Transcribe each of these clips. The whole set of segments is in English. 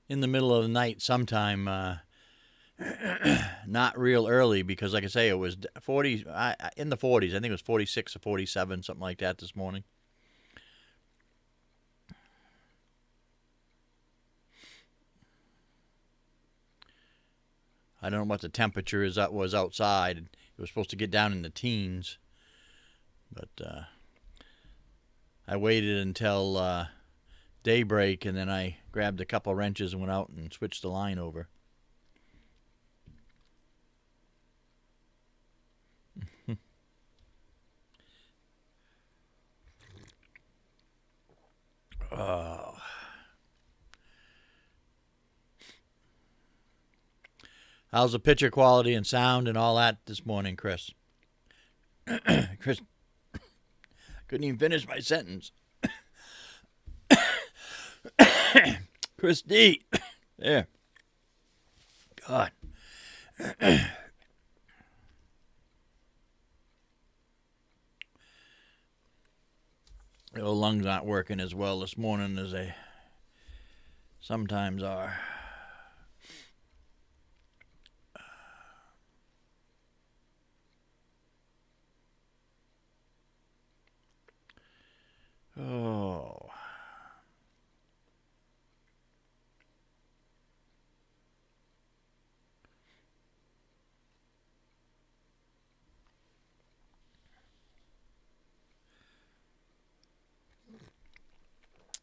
in the middle of the night sometime. Not real early because, like I say, it was 40 in the 40s. I think it was 46 or 47, something like that this morning. I don't know what the temperature was outside. It was supposed to get down in the teens, but I waited until daybreak, and then I grabbed a couple wrenches and went out and switched the line over. Oh. How's the picture quality and sound and all that this morning, Chris? Chris, couldn't even finish my sentence. Chris D. There. God. The lungs aren't working as well this morning as they sometimes are. Oh.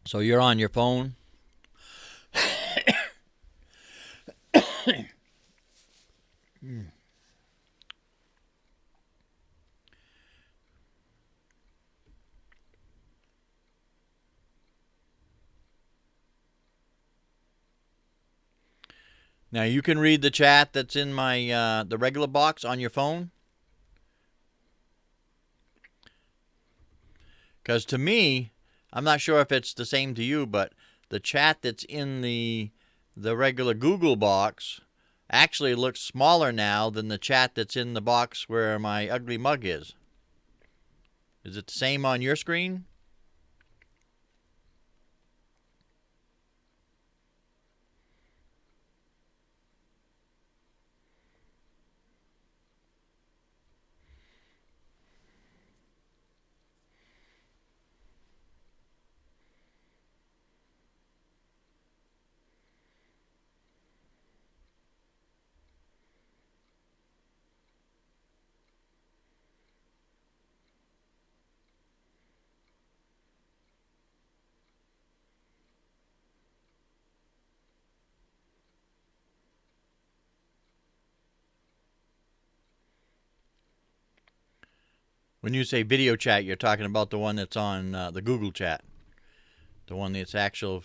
So you're on your phone? Now you can read the chat that's in my the regular box on your phone. Because to me, I'm not sure if it's the same to you, but the chat that's in the regular Google box actually looks smaller now than the chat that's in the box where my ugly mug is. Is it the same on your screen? When you say video chat, you're talking about the one that's on the Google chat, the one that's actual,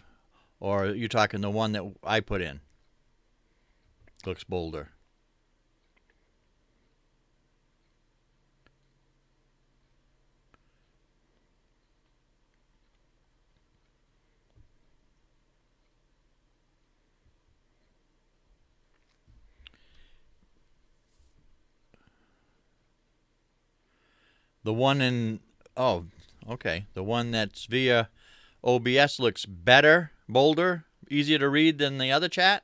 or you're talking the one that I put in. Looks bolder. The one in, oh, okay. The one that's via OBS looks better, bolder, easier to read than the other chat?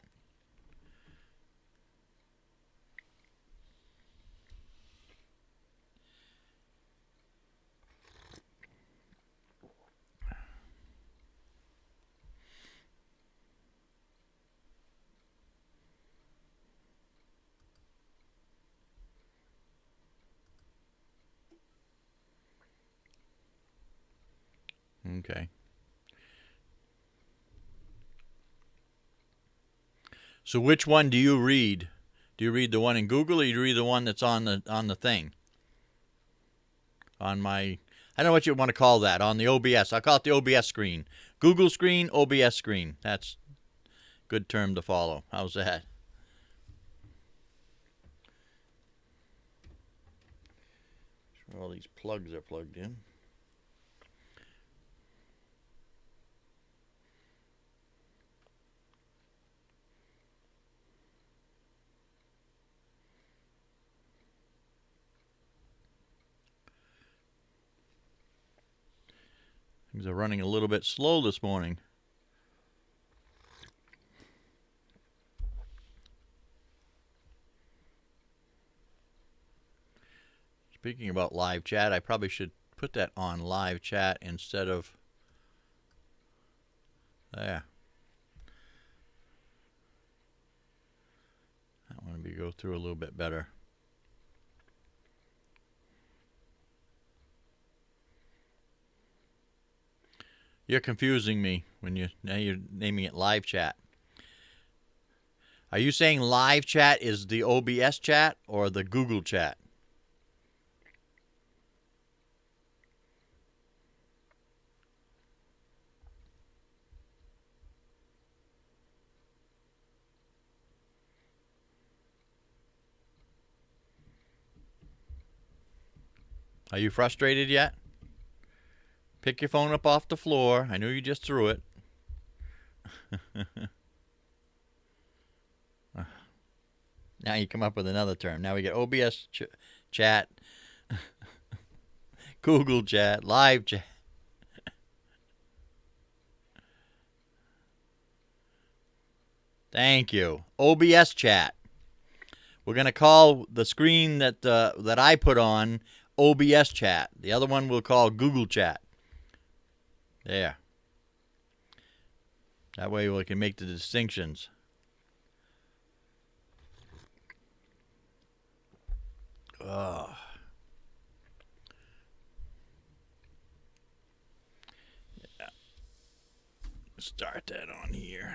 Okay. So which one do you read? Do you read the one in Google or do you read the one that's on the thing? On my, I don't know what you want to call that, on the OBS. I'll call it the OBS screen. Google screen, OBS screen. That's a good term to follow. How's that? Sure all these plugs are plugged in. Things are running a little bit slow this morning. Speaking about live chat, I probably should put that on live chat instead of there. I want to go through a little bit better. You're confusing me when now you're naming it live chat. Are you saying live chat is the OBS chat or the Google chat? Are you frustrated yet? Pick your phone up off the floor. I knew you just threw it. Now you come up with another term. Now we get OBS chat, Google chat, live chat. Thank you. OBS chat. We're going to call the screen that I put on OBS chat. The other one we'll call Google chat. There. That way we can make the distinctions. Ugh. Yeah. Start that on here.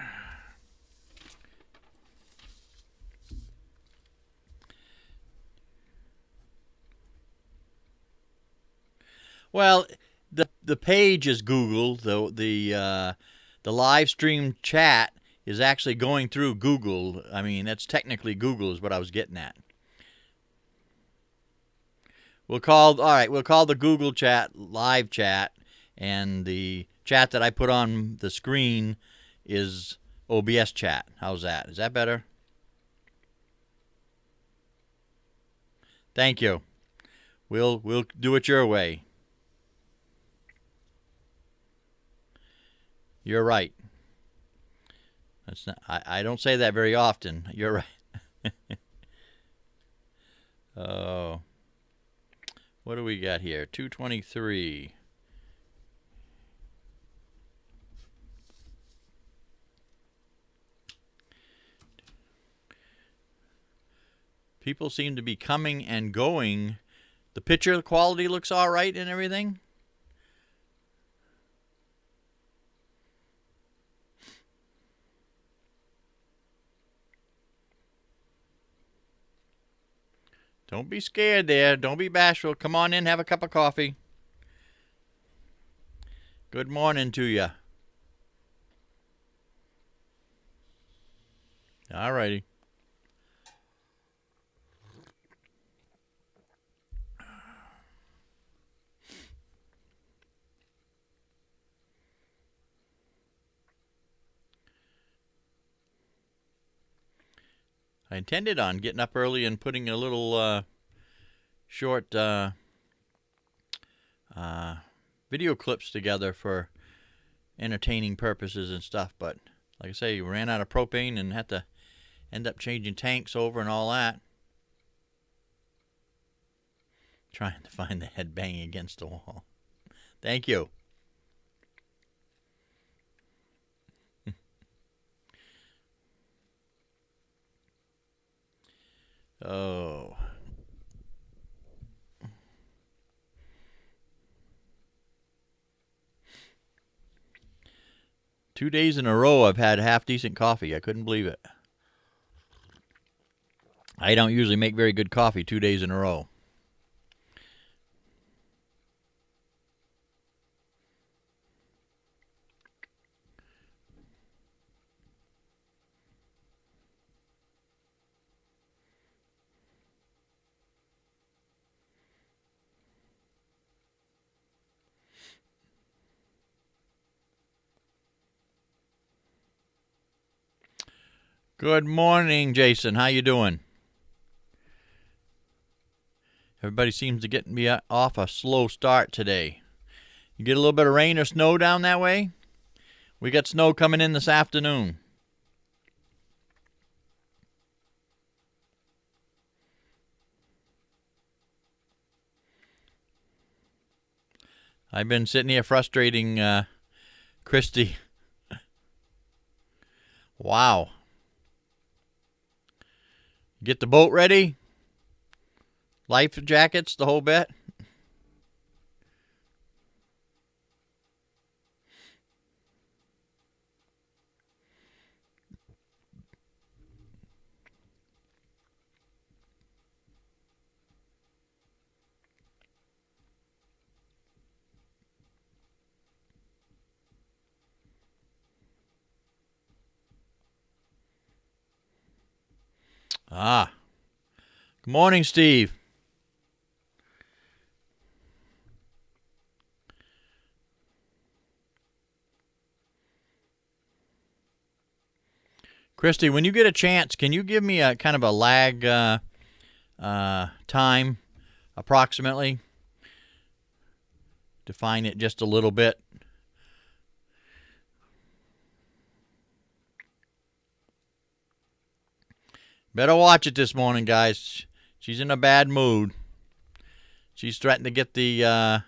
Well, the page is Google. The live stream chat is actually going through Google. I mean, that's technically Google is what I was getting at. We'll call the Google chat live chat, and the chat that I put on the screen is OBS chat. How's that? Is that better? Thank you. We'll do it your way. You're right. That's not, I don't say that very often. You're right. Oh. What do we got here? 223. People seem to be coming and going. The picture quality looks all right and everything. Don't be scared there. Don't be bashful. Come on in, have a cup of coffee. Good morning to you. All righty. I intended on getting up early and putting a little short video clips together for entertaining purposes and stuff, but like I say, we ran out of propane and had to end up changing tanks over and all that. Trying to find the head banging against the wall. Thank you. Oh. Two days in a row I've had half-decent coffee. I couldn't believe it. I don't usually make very good coffee 2 days in a row. Good morning, Jason. How you doing? Everybody seems to get me off a slow start today. You get a little bit of rain or snow down that way? We got snow coming in this afternoon. I've been sitting here frustrating Christy. Wow. Get the boat ready. Life jackets, the whole bit. Ah. Good morning, Steve. Christy, when you get a chance, can you give me a kind of a lag time, approximately? Define it just a little bit. Better watch it this morning, guys. She's in a bad mood. She's threatened to get the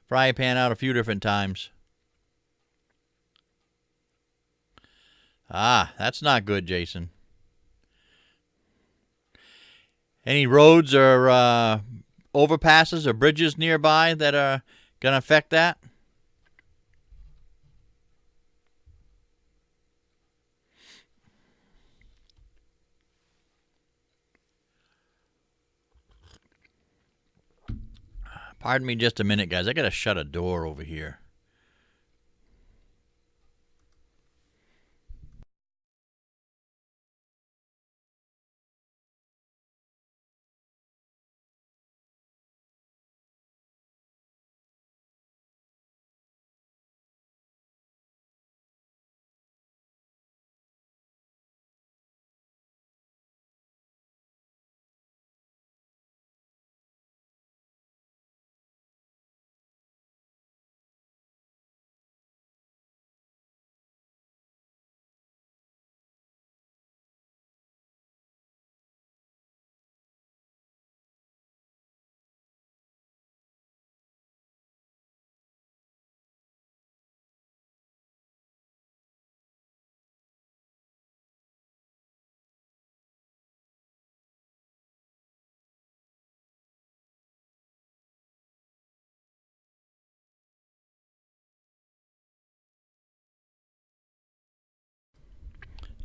fry pan out a few different times. Ah, that's not good, Jason. Any roads or overpasses or bridges nearby that are going to affect that? Pardon me just a minute, guys. I got to shut a door over here.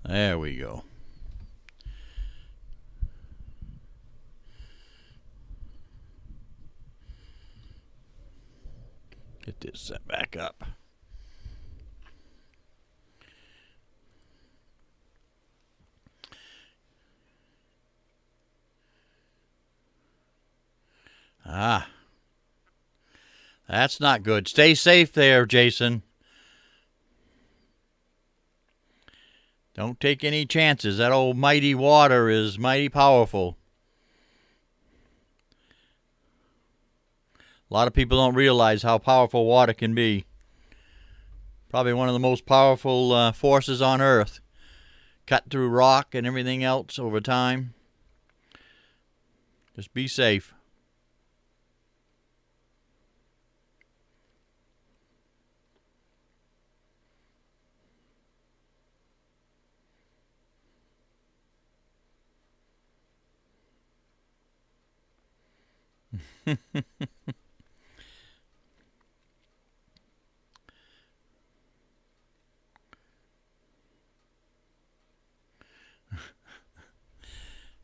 There we go. Get this set back up. Ah, that's not good. Stay safe there, Jason. Don't take any chances. That old mighty water is mighty powerful. A lot of people don't realize how powerful water can be. Probably one of the most powerful forces on Earth. Cut through rock and everything else over time. Just be safe.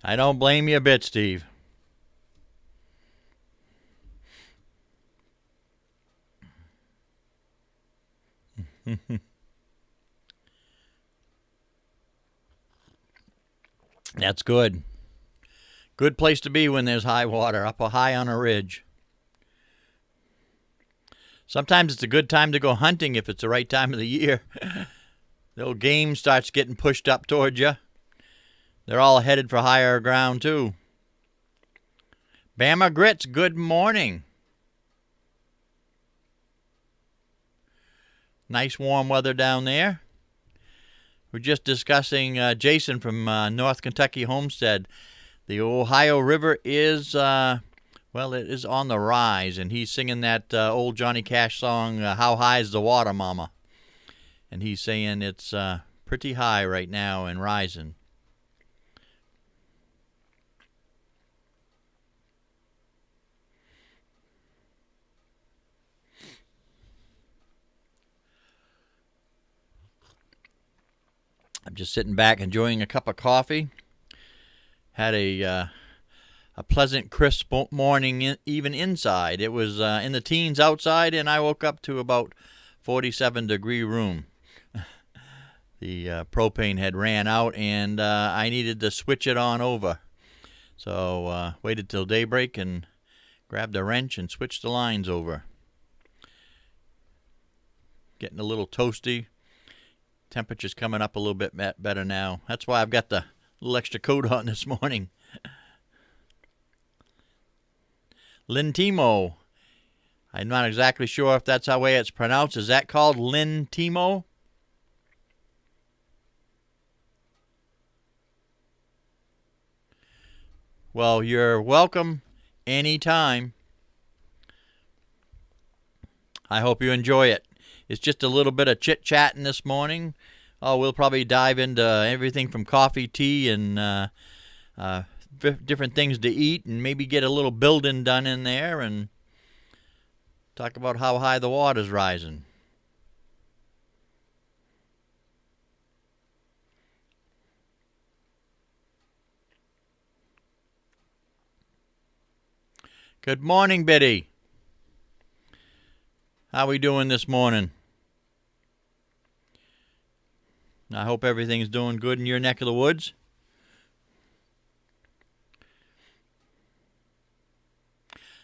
I don't blame you a bit, Steve. That's good. Good place to be when there's high water, up high on a ridge. Sometimes it's a good time to go hunting if it's the right time of the year. The old game starts getting pushed up towards you. They're all headed for higher ground, too. Bama Grits, good morning. Nice warm weather down there. We're just discussing Jason from North Kentucky Homestead. The Ohio River is Well, it is on the rise, and he's singing that old Johnny Cash song, How High's the Water, Mama? And he's saying it's pretty high right now and rising. I'm just sitting back enjoying a cup of coffee. Had a pleasant, crisp morning, even inside. It was in the teens outside, and I woke up to about 47-degree room. The propane had ran out, and I needed to switch it on over. So waited till daybreak and grabbed a wrench and switched the lines over. Getting a little toasty. Temperature's coming up a little bit better now. That's why I've got the little extra coat on this morning. Livn. I'm not exactly sure if that's the way it's pronounced. Is that called Livn? Well, you're welcome anytime. I hope you enjoy it. It's just a little bit of chit-chatting this morning. Oh, we'll probably dive into everything from coffee, tea, and different things to eat, and maybe get a little building done in there, and talk about how high the water's rising. Good morning, Biddy. How we doing this morning? I hope everything's doing good in your neck of the woods.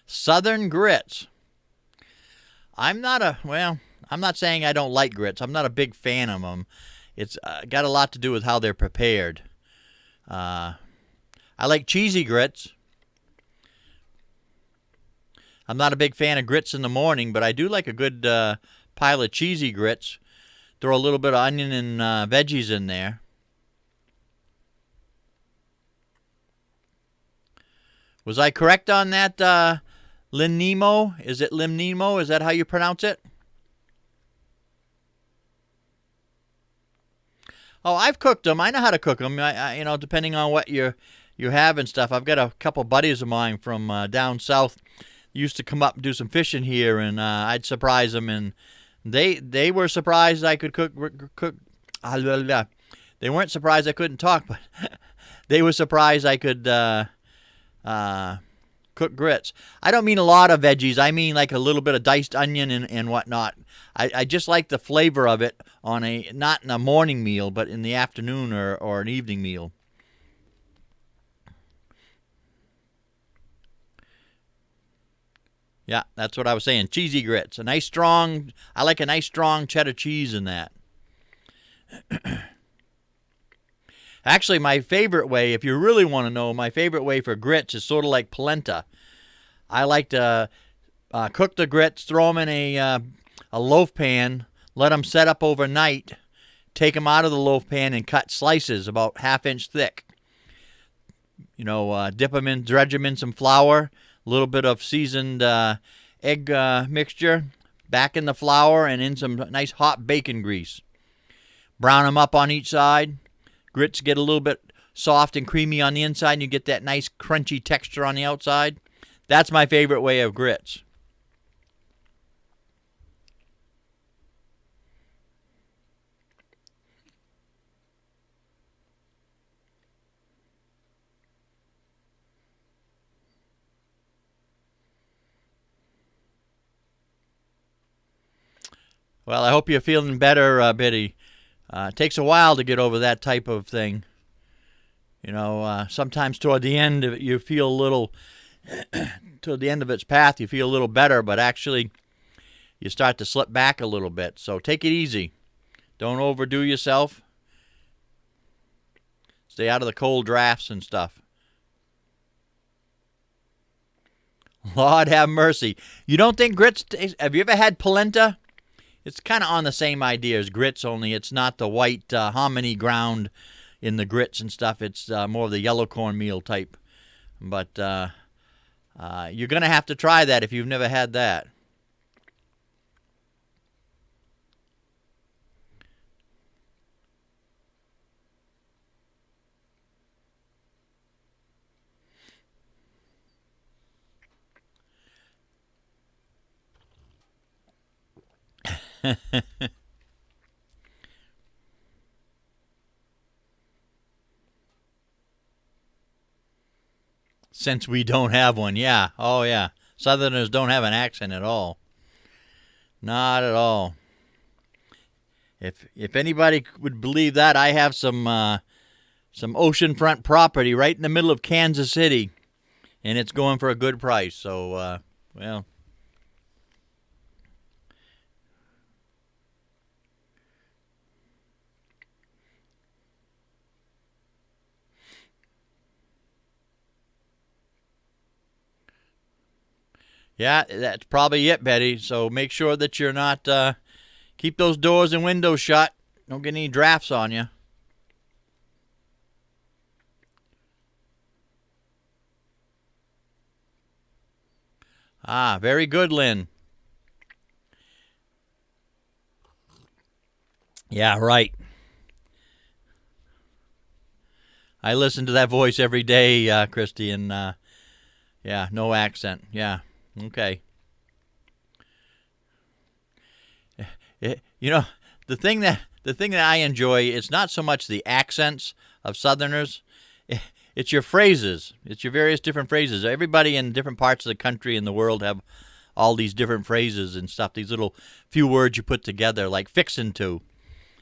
Southern grits. I'm not saying I don't like grits. I'm not a big fan of them. It's got a lot to do with how they're prepared. I like cheesy grits. I'm not a big fan of grits in the morning, but I do like a good pile of cheesy grits. Throw a little bit of onion and veggies in there. Was I correct on that, Livn? Is it Livn? Is that how you pronounce it? Oh, I've cooked them. I know how to cook them. Depending on what you have and stuff. I've got a couple buddies of mine from down south used to come up and do some fishing here, and I'd surprise them, and they were surprised I could cook. They weren't surprised I couldn't talk, but they were surprised I could cook grits. I don't mean a lot of veggies. I mean like a little bit of diced onion and whatnot. I just like the flavor of it on not in a morning meal, but in the afternoon or an evening meal. Yeah, that's what I was saying. Cheesy grits. I like a nice strong cheddar cheese in that. Actually, my favorite way, if you really want to know, my favorite way for grits is sort of like polenta. I like to cook the grits, throw them in a loaf pan, let them set up overnight, take them out of the loaf pan and cut slices about half-inch thick. Dip them in, dredge them in some flour, a little bit of seasoned egg mixture, back in the flour, and in some nice hot bacon grease. Brown them up on each side. Grits get a little bit soft and creamy on the inside, and you get that nice crunchy texture on the outside. That's my favorite way of grits. Well, I hope you're feeling better, Biddy. It takes a while to get over that type of thing. Sometimes toward the end of it, you feel a little, toward the end of its path, you feel a little better, but actually you start to slip back a little bit. So take it easy. Don't overdo yourself. Stay out of the cold drafts and stuff. Lord have mercy. You don't think grits taste... Have you ever had polenta? It's kind of on the same idea as grits, only it's not the white hominy ground in the grits and stuff. It's more of the yellow cornmeal type. But You're going to have to try that if you've never had that. Since we don't have one, yeah. Oh, yeah. Southerners don't have an accent at all. Not at all. If anybody would believe that, I have some oceanfront property right in the middle of Kansas City, and it's going for a good price. So, well, yeah, that's probably it, Betty. So make sure that you're not keep those doors and windows shut. Don't get any drafts on you. Ah, very good, Lynn. Yeah, right. I listen to that voice every day, Christy, and yeah, no accent. Yeah, okay. You know, the thing that I enjoy is not so much the accents of Southerners. It's your phrases. It's your various different phrases. Everybody in different parts of the country and the world have all these different phrases and stuff. These little few words you put together, like fixin' to.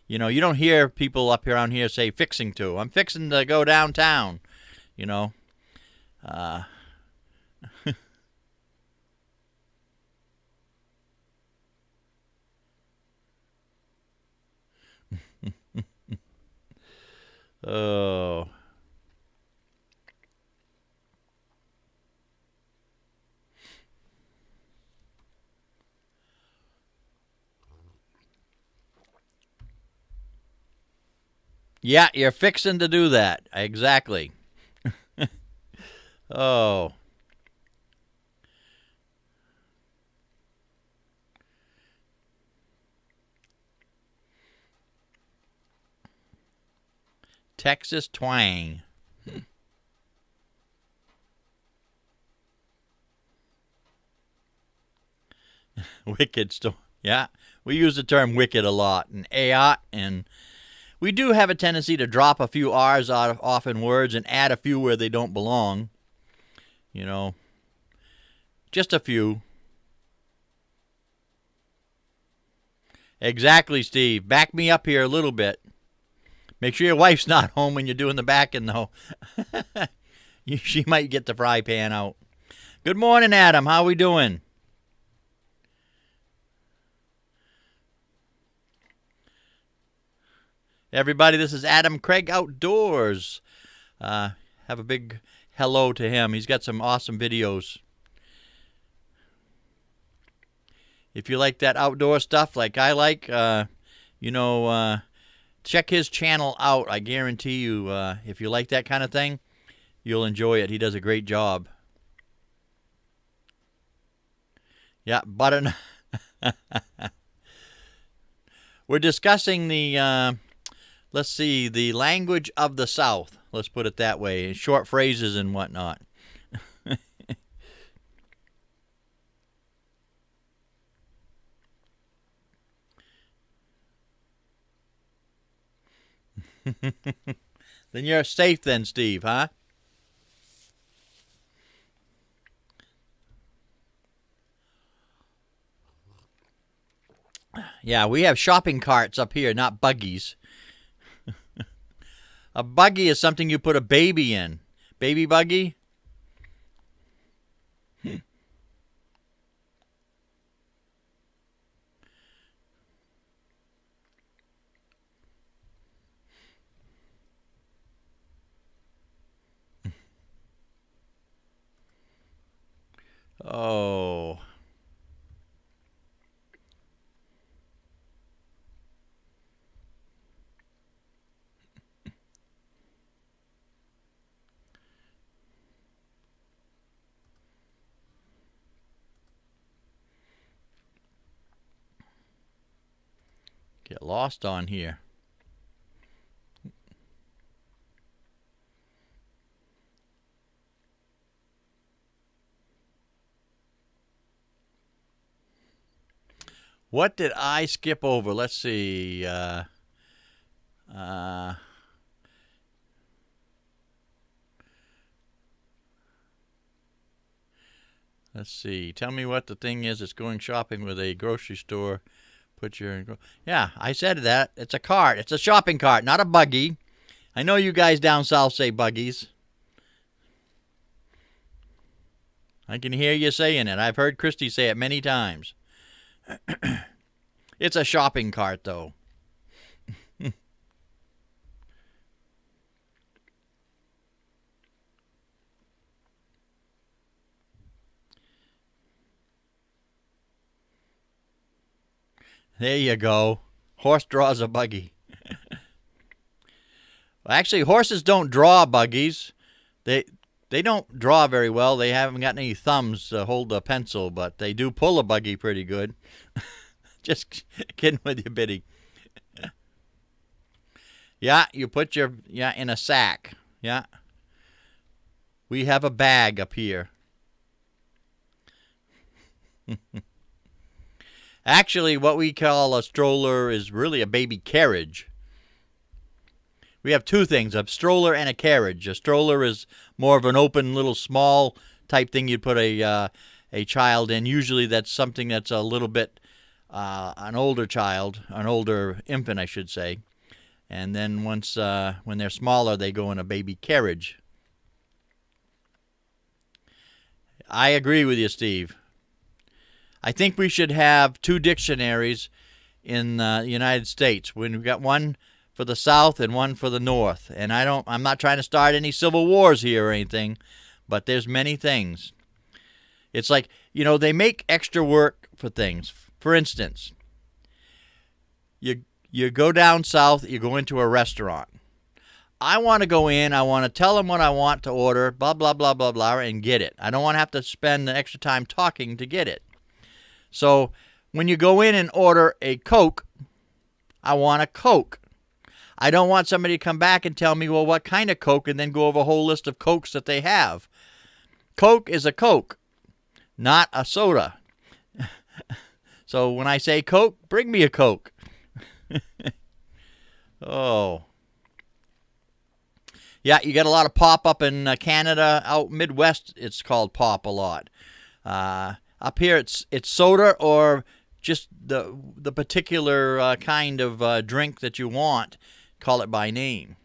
You don't hear people up around here say fixing to. I'm fixing to go downtown. You know. Uh, oh. Yeah, you're fixing to do that. Exactly. Oh. Texas twang. Wicked still. Yeah, we use the term wicked a lot, and ayot, and we do have a tendency to drop a few r's off in words and add a few where they don't belong. You know, just a few. Exactly, Steve. Back me up here a little bit. Make sure your wife's not home when you're doing the backing, though. She might get the fry pan out. Good morning, Adam. How we doing? Everybody, this is Adam Craig Outdoors. Have a big hello to him. He's got some awesome videos. If you like that outdoor stuff like I like, you know, check his channel out. I guarantee you, if you like that kind of thing, you'll enjoy it. He does a great job. Yeah, butter. We're discussing let's see, the language of the South. Let's put it that way. Short phrases and whatnot. Then you're safe then, Steve, huh? Yeah, we have shopping carts up here, not buggies. A buggy is something you put a baby in. Baby buggy? Oh. Get lost on here. What did I skip over? Let's see. Let's see. Tell me what the thing is. It's going shopping with a grocery store. Put your... Yeah, I said that. It's a cart. It's a shopping cart, not a buggy. I know you guys down south say buggies. I can hear you saying it. I've heard Christy say it many times. It's a shopping cart, though. There you go. Horse draws a buggy. Well, actually, horses don't draw buggies. They don't draw very well. They haven't got any thumbs to hold a pencil, but they do pull a buggy pretty good. Just kidding with you, Biddy. Yeah, you put your in a sack. Yeah. We have a bag up here. Actually, what we call a stroller is really a baby carriage. We have two things, a stroller and a carriage. A stroller is more of an open little small type thing you'd put a child in. Usually that's something that's a little bit an older child, an older infant, I should say. And then once when they're smaller, they go in a baby carriage. I agree with you, Steve. I think we should have two dictionaries in the United States. We've got one for the South and one for the North. And I'm not trying to start any civil wars here or anything, but there's many things. It's like, they make extra work for things. For instance, you go down south, you go into a restaurant. I want to go in, I want to tell them what I want to order, blah, blah, blah, blah, blah, and get it. I don't want to have to spend the extra time talking to get it. So when you go in and order a Coke, I want a Coke. I don't want somebody to come back and tell me, well, what kind of Coke, and then go over a whole list of Cokes that they have. Coke is a Coke, not a soda. So when I say Coke, bring me a Coke. Oh. Yeah, you get a lot of pop up in Canada. Out Midwest, it's called pop a lot. Up here, it's soda or just the particular kind of drink that you want. Call it by name.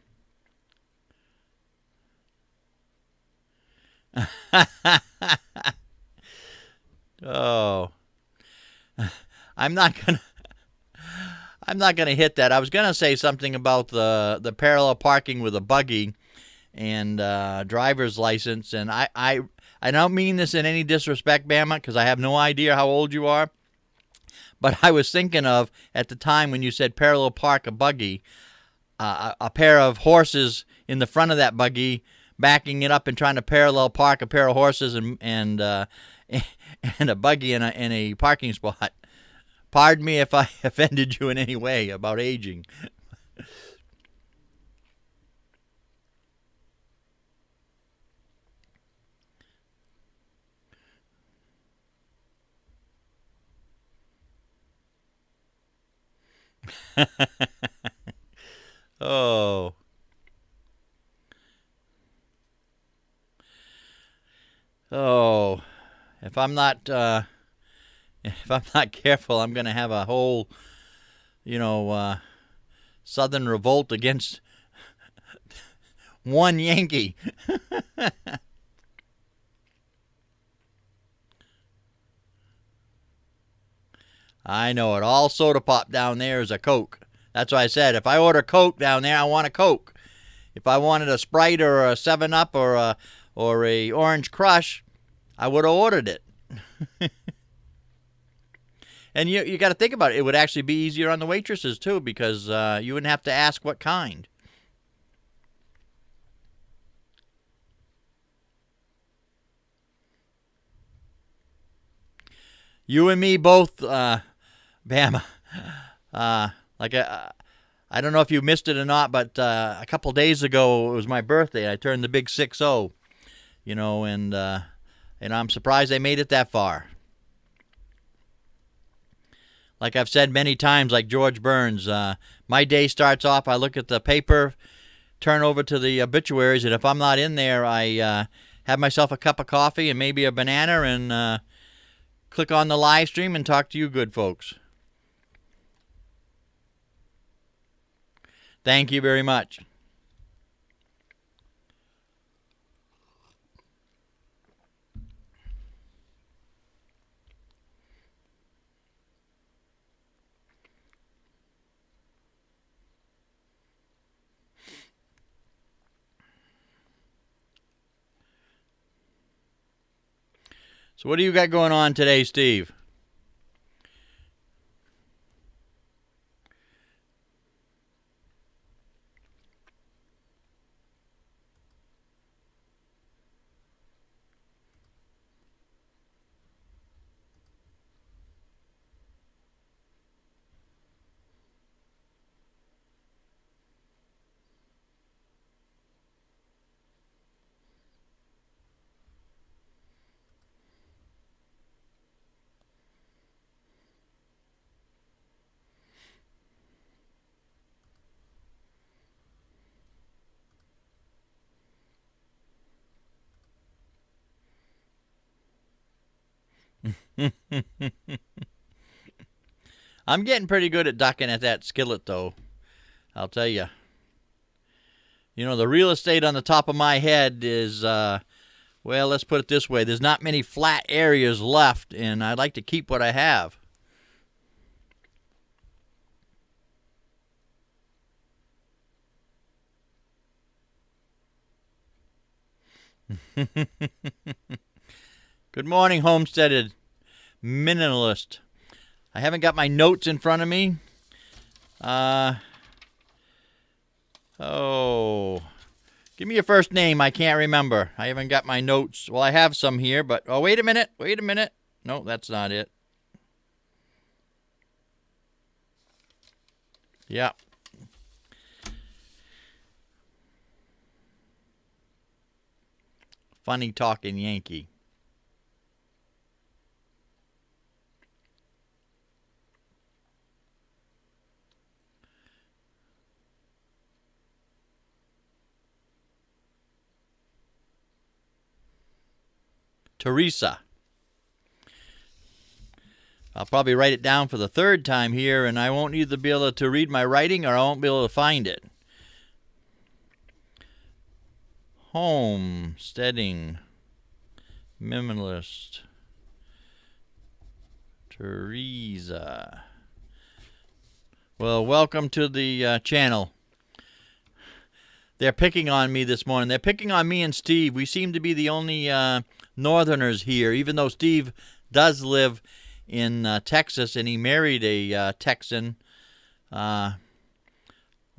Oh, I'm not gonna hit that. I was gonna say something about the parallel parking with a buggy and driver's license, and I don't mean this in any disrespect, Bama, because I have no idea how old you are. But I was thinking of, at the time when you said parallel park a buggy, a pair of horses in the front of that buggy backing it up and trying to parallel park a pair of horses and a buggy in a parking spot. Pardon me if I offended you in any way about aging. Oh. Oh. If I'm not careful, I'm going to have a whole, Southern revolt against one Yankee. I know it. All soda pop down there is a Coke. That's why I said, if I order Coke down there, I want a Coke. If I wanted a Sprite or a 7-Up or a Orange Crush, I would have ordered it. And you got to think about it. It would actually be easier on the waitresses, too, because you wouldn't have to ask what kind. You and me both, Bama. Like I don't know if you missed it or not, but a couple days ago it was my birthday. I turned the big 6-0, and I'm surprised I made it that far. Like I've said many times, like George Burns, my day starts off, I look at the paper, turn over to the obituaries, and if I'm not in there, I have myself a cup of coffee and maybe a banana and click on the live stream and talk to you good folks. Thank you very much. So what do you got going on today, Steve? I'm getting pretty good at ducking at that skillet, though. I'll tell you. You know, the real estate on the top of my head is, well, let's put it this way. There's not many flat areas left, and I'd like to keep what I have. Good morning, homesteaded minimalist. I haven't got my notes in front of me. Give me your first name. I can't remember. I haven't got my notes. Well, I have some here, but wait a minute. No, that's not it. Yeah. Funny talking Yankee. Teresa. I'll probably write it down for the third time here, and I won't either be able to read my writing or I won't be able to find it. Homesteading minimalist Teresa. Well, welcome to the channel. They're picking on me this morning. They're picking on me and Steve. We seem to be the only Northerners here, even though Steve does live in Texas and he married a Texan. We're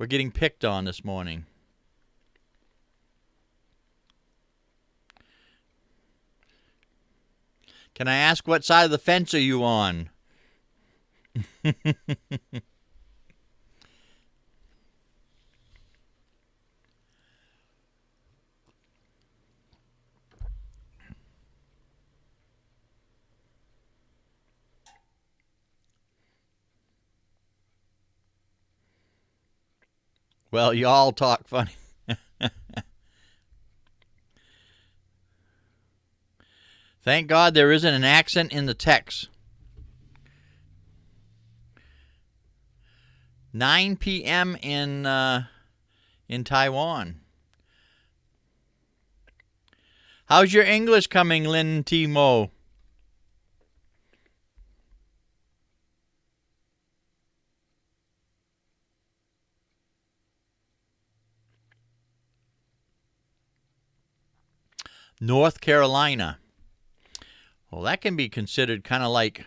getting picked on this morning. Can I ask what side of the fence are you on? Well, you all talk funny. Thank God there isn't an accent in the text. 9 p.m. in Taiwan. How's your English coming, Lynn T. Mo? North Carolina. Well, that can be considered kind of like,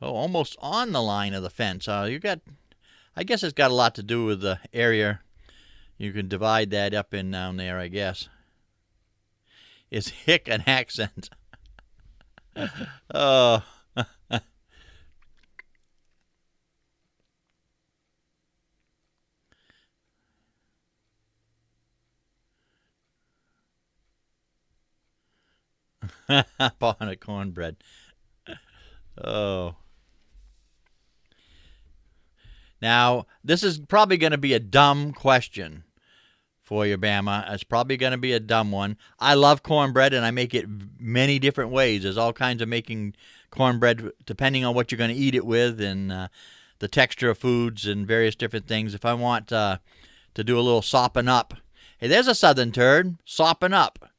almost on the line of the fence. I guess it's got a lot to do with the area. You can divide that up and down there, I guess. Is hick an accent? Oh. Pot of cornbread. Oh. Now, this is probably going to be a dumb question for you, Bama. It's probably going to be a dumb one. I love cornbread, and I make it many different ways. There's all kinds of making cornbread depending on what you're going to eat it with and the texture of foods and various different things. If I want to do a little sopping up, hey, there's a southern turd, sopping up.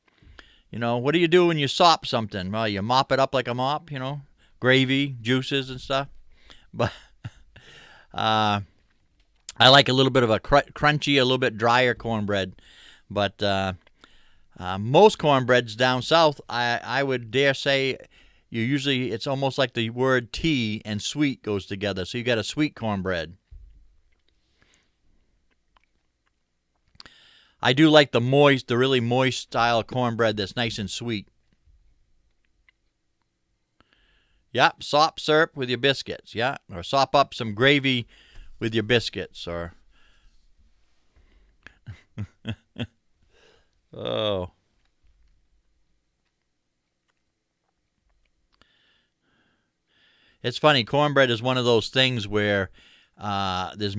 You know, what do you do when you sop something? Well, you mop it up like a mop, gravy, juices, and stuff. But I like a little bit of a crunchy, a little bit drier cornbread. But most cornbreads down south, I would dare say, it's almost like the word tea and sweet goes together. So you got a sweet cornbread. I do like the really moist style cornbread that's nice and sweet. Yep, sop syrup with your biscuits, yeah. Or sop up some gravy with your biscuits, or... Oh. It's funny, cornbread is one of those things where there's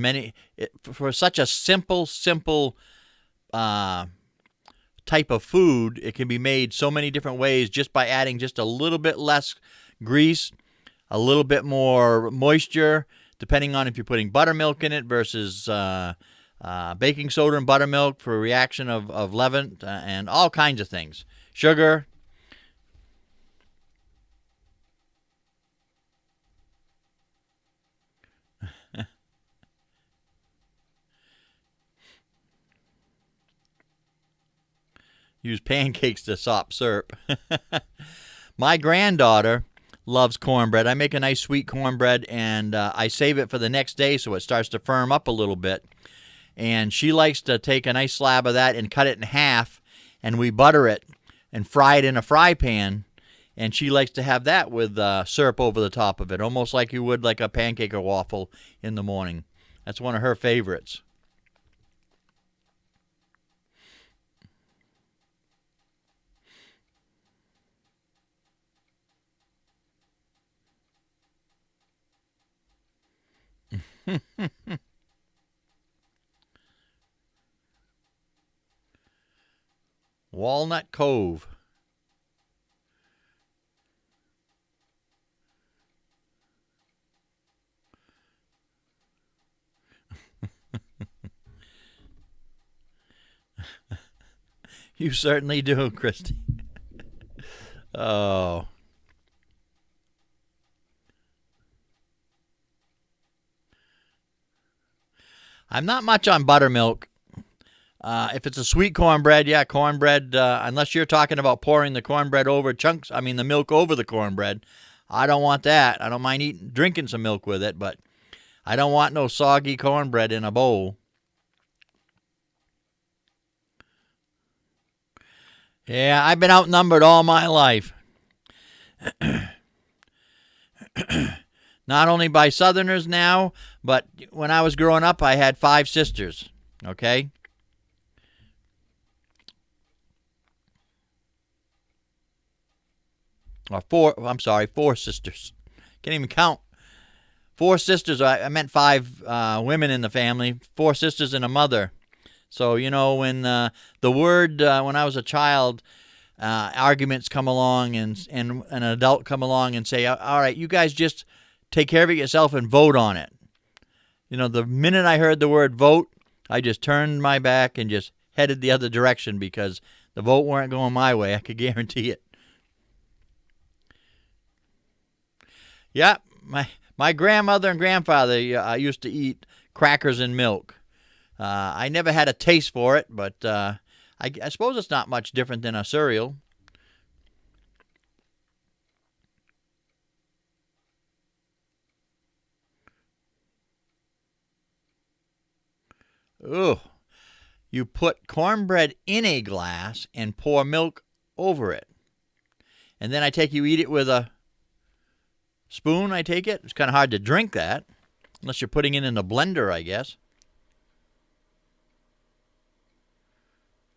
for such a simple type of food, it can be made so many different ways just by adding just a little bit less grease, a little bit more moisture, depending on if you're putting buttermilk in it versus baking soda and buttermilk for a reaction of Livn and all kinds of things. Sugar. Use pancakes to sop syrup. My granddaughter loves cornbread. I make a nice sweet cornbread, and I save it for the next day so it starts to firm up a little bit. And she likes to take a nice slab of that and cut it in half, and we butter it and fry it in a fry pan. And she likes to have that with syrup over the top of it, almost like you would like a pancake or waffle in the morning. That's one of her favorites. Walnut Cove. You certainly do, Christy. Oh. I'm not much on buttermilk. If it's a sweet cornbread, yeah, cornbread, unless you're talking about pouring the cornbread over chunks, the milk over the cornbread, I don't want that. I don't mind drinking some milk with it, but I don't want no soggy cornbread in a bowl. Yeah, I've been outnumbered all my life. Not only by Southerners now, but when I was growing up, I had 5 sisters, okay? Or 4 sisters. Can't even count. 4 sisters, I meant 5 women in the family, 4 sisters and a mother. So, when the word, when I was a child, arguments come along and an adult come along and say, all right, you guys just take care of it yourself and vote on it. The minute I heard the word vote, I just turned my back and just headed the other direction because the vote weren't going my way. I could guarantee it. Yeah, my grandmother and grandfather used to eat crackers and milk. I never had a taste for it, but I suppose it's not much different than a cereal. Ugh. You put cornbread in a glass and pour milk over it. And then you eat it with a spoon, I take it. It's kind of hard to drink that, unless you're putting it in a blender, I guess.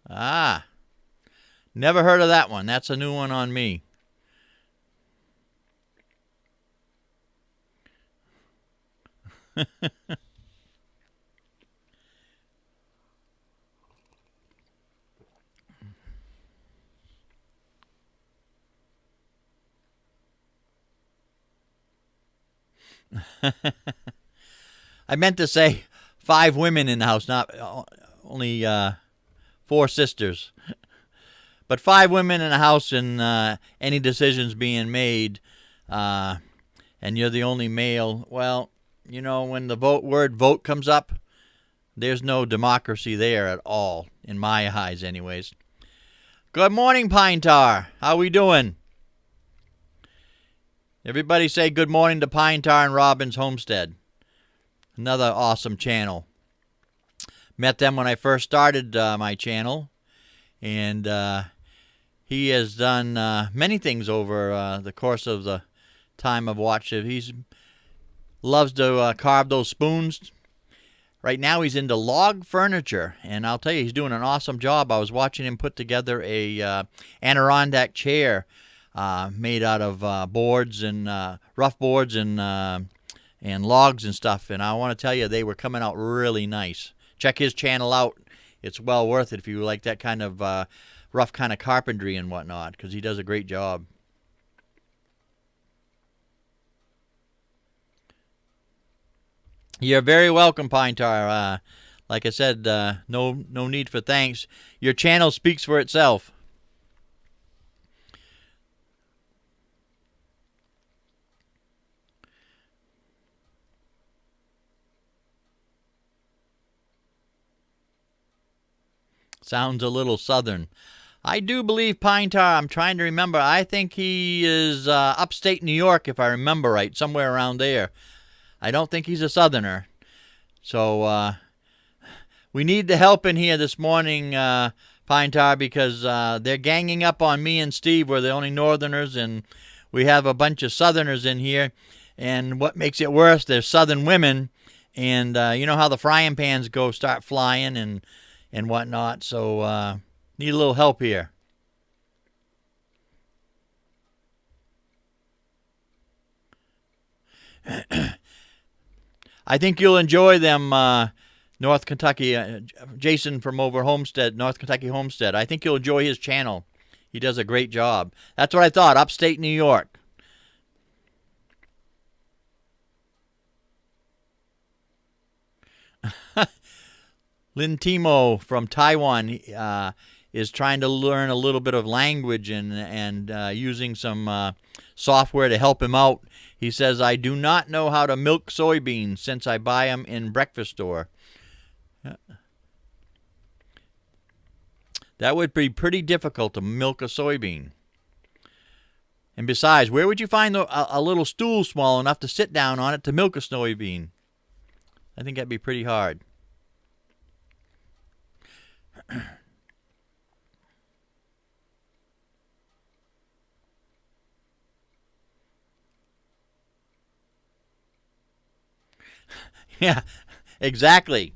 Ah. Never heard of that one. That's a new one on me. I meant to say 5 women in the house, not only 4 sisters. But 5 women in the house and any decisions being made, and you're the only male, well, when the word vote comes up, there's no democracy there at all, in my eyes anyways. Good morning, Pine Tar. How we doing? Everybody say good morning to Pine Tar and Robin's Homestead. Another awesome channel. Met them when I first started my channel, and he has done many things over the course of the time I've watched it. He loves to carve those spoons. Right now he's into log furniture, and I'll tell you, he's doing an awesome job. I was watching him put together a Adirondack chair made out of boards and rough boards and logs and stuff, and I want to tell you, they were coming out really nice. Check his channel out. It's well worth it if you like that kind of rough kind of carpentry and whatnot, because he does a great job. You're very welcome, Pine Tar. Like I said, no need for thanks. Your channel speaks for itself. Sounds a little southern. I do believe Pine Tar, I'm trying to remember, I think he is upstate New York, if I remember right, somewhere around there. I don't think he's a southerner. So we need the help in here this morning, Pine Tar, because they're ganging up on me and Steve. We're the only northerners, and we have a bunch of southerners in here. And what makes it worse, there's southern women, and you know how the frying pans start flying and whatnot. So need a little help here. I think you'll enjoy them, North Kentucky. Jason from over Homestead, North Kentucky Homestead. I think you'll enjoy his channel. He does a great job. That's what I thought, upstate New York. Lin Timo from Taiwan is trying to learn a little bit of language and using some software to help him out. He says, I do not know how to milk soybeans since I buy them in breakfast store. That would be pretty difficult to milk a soybean. And besides, where would you find a little stool small enough to sit down on it to milk a soybean? I think that'd be pretty hard. Yeah, exactly.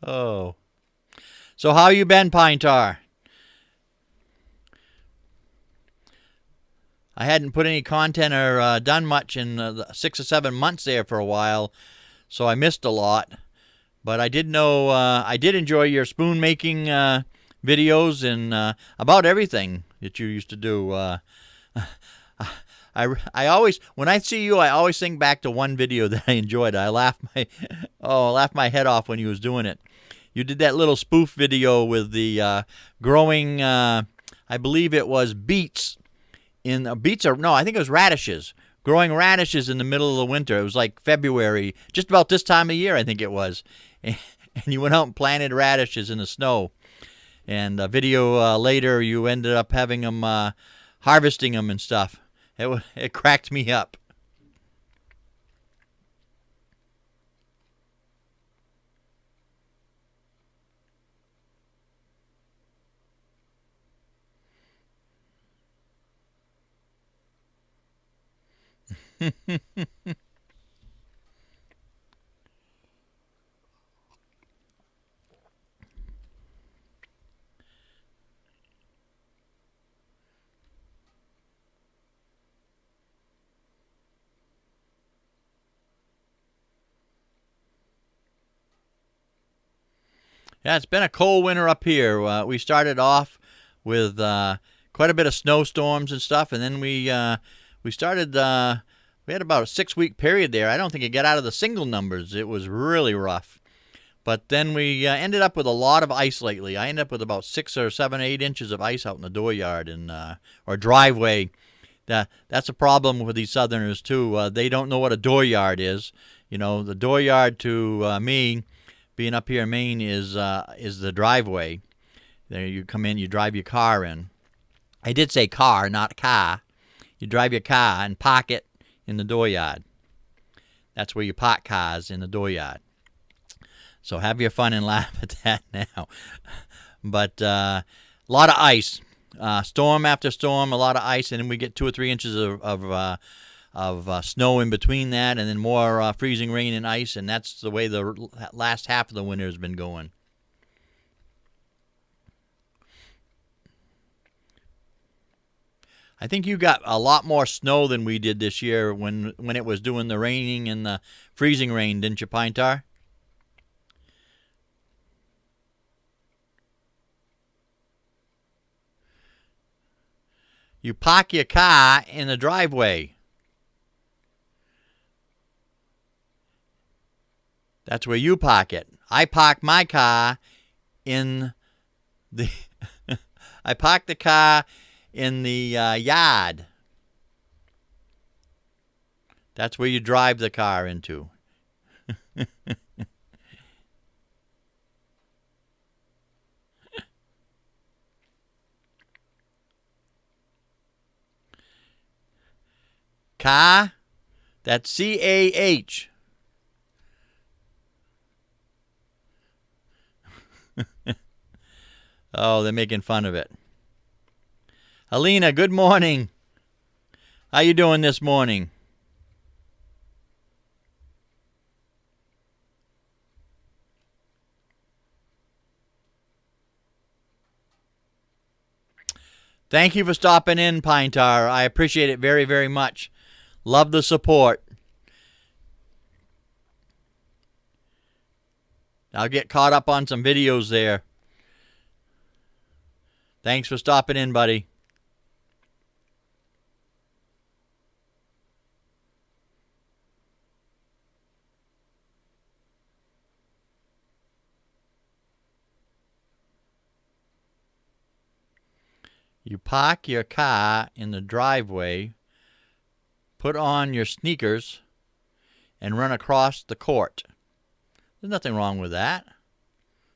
Oh. So how you been, Pine Tar? I hadn't put any content or done much in 6 or 7 months there for a while, so I missed a lot. But I did know I did enjoy your spoon making videos and about everything that you used to do. I always, when I see you, I always think back to one video that I enjoyed. I laughed my head off when you was doing it. You did that little spoof video with the growing, I believe it was beets I think it was radishes. Growing radishes in the middle of the winter. It was like February, just about this time of year, I think it was. And you went out and planted radishes in the snow. And a video later, you ended up having them, harvesting them and stuff. It cracked me up. Yeah, it's been a cold winter up here. We started off with quite a bit of snowstorms and stuff, and then we started. We had about a 6 week period there. I don't think it got out of the single numbers. It was really rough. But then we ended up with a lot of ice lately. I ended up with about 6 or 7, 8 inches of ice out in the dooryard and or driveway. That's a problem with these Southerners too. They don't know what a dooryard is. You know, the dooryard to me, being up here in Maine, is the driveway. There you come in, you drive your car in. I did say car, not car. You drive your car and park it in the dooryard. That's where you park cars, in the dooryard. So have your fun and laugh at that now. But a lot of ice. Storm after storm, a lot of ice, and then we get 2 or 3 inches of snow in between that, and then more freezing rain and ice, and that's the way the last half of the winter has been going. I think you got a lot more snow than we did this year when it was doing the raining and the freezing rain, didn't you, Pine Tar? You park your car in the driveway. That's where you park it. I park my car in the I park the car in the yard. That's where you drive the car into. Car, that's CAH. Oh, they're making fun of it. Alina, good morning. How you doing this morning? Thank you for stopping in, Pine Tar. I appreciate it very, very much. Love the support. I'll get caught up on some videos there. Thanks for stopping in, buddy. You park your car in the driveway, put on your sneakers, and run across the court. There's nothing wrong with that.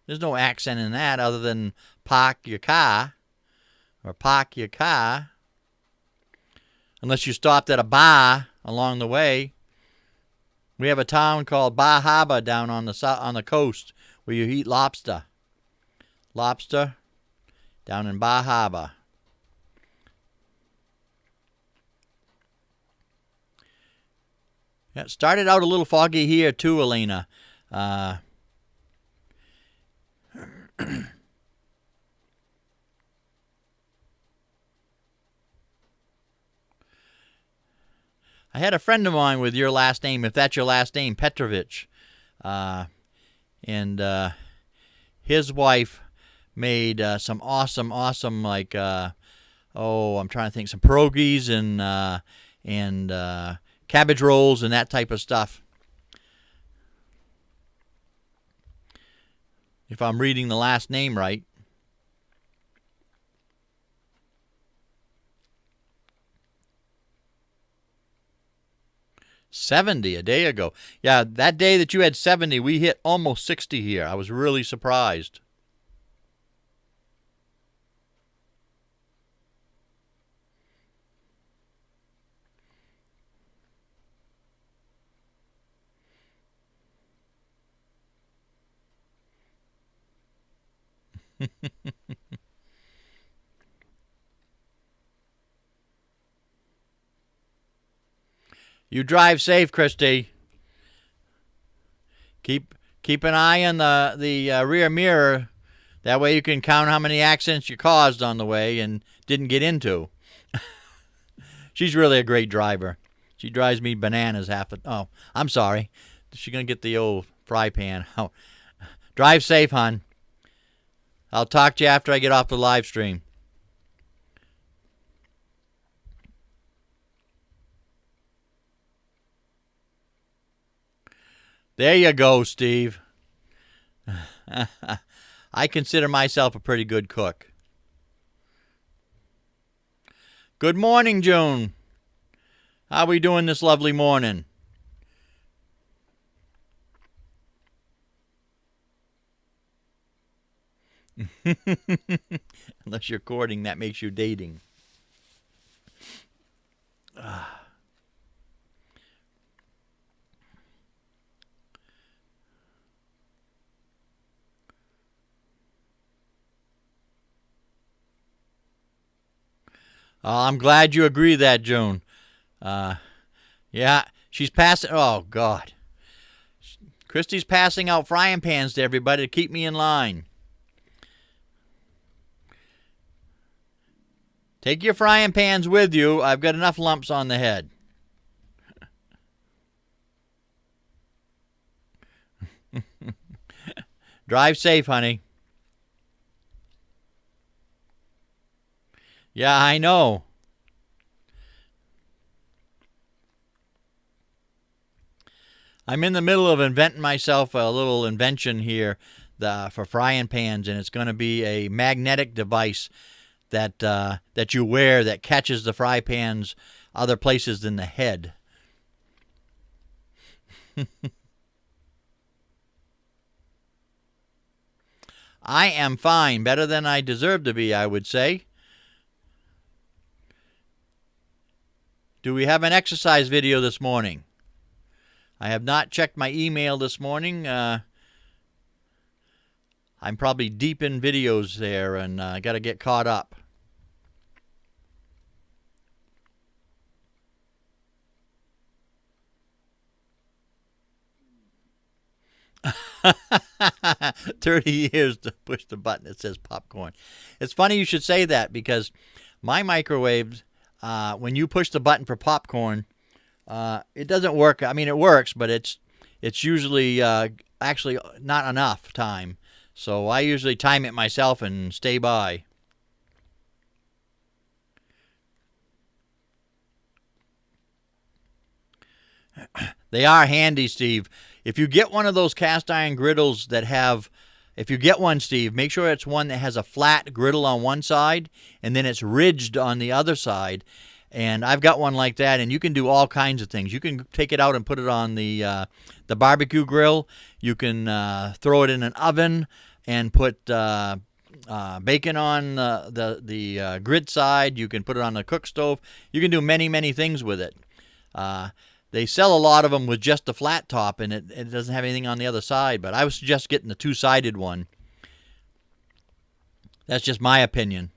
There's no accent in that other than park your car or park your car. Unless you stopped at a bar along the way. We have a town called Bar Harbor down on the coast where you eat lobster. Lobster down in Bar Harbor. Yeah, it started out a little foggy here too, Elena. I had a friend of mine with your last name, if that's your last name, Petrovich. And his wife made some awesome, like, I'm trying to think, some pierogies and cabbage rolls and that type of stuff. If I'm reading the last name right. $70 a day ago. Yeah, that day that you had 70, we hit almost 60 here. I was really surprised. You drive safe, Christy. Keep an eye on the rear mirror. That way you can count how many accidents you caused on the way and didn't get into. She's really a great driver. She drives me bananas Oh, I'm sorry. She's going to get the old fry pan out. Drive safe, hon. I'll talk to you after I get off the live stream. There you go, Steve. I consider myself a pretty good cook. Good morning, June. How are we doing this lovely morning? Unless you're courting, that makes you dating. I'm glad you agree with that, June. Yeah, she's passing. Oh, God. Christy's passing out frying pans to everybody to keep me in line. Take your frying pans with you. I've got enough lumps on the head. Drive safe, honey. Yeah, I know. I'm in the middle of inventing myself a little invention here for frying pans, and it's going to be a magnetic device that you wear that catches the fry pans other places than the head. I am fine, better than I deserve to be, I would say. Do we have an exercise video this morning? I have not checked my email this morning. I'm probably deep in videos there, and I got to get caught up. $30 years to push the button that says popcorn. It's funny you should say that because my microwave, when you push the button for popcorn, it doesn't work. I mean, it works, but it's usually actually not enough time. So I usually time it myself and stay by. They are handy, Steve. If you get one of those cast iron griddles that have, if you get one, Steve, make sure it's one that has a flat griddle on one side and then it's ridged on the other side. And I've got one like that, and you can do all kinds of things. You can take it out and put it on the barbecue grill. You can throw it in an oven and put bacon on the grid side. You can put it on the cook stove. You can do many, many things with it. They sell a lot of them with just the flat top, and it doesn't have anything on the other side. But I would suggest getting the two-sided one. That's just my opinion.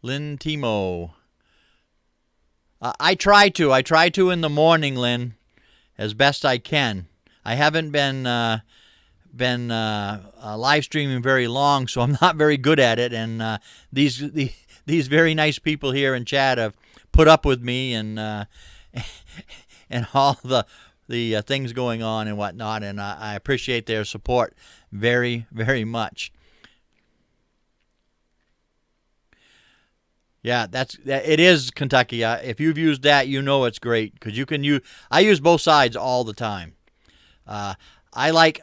Lynn Timo. I try to in the morning, Lynn, as best I can. I haven't been live streaming very long, so I'm not very good at it. And these very nice people here in chat have put up with me and and all the things going on and whatnot, and I appreciate their support very, very much. Yeah, it is Kentucky. If you've used that, you know it's great because you can use. I use both sides all the time. I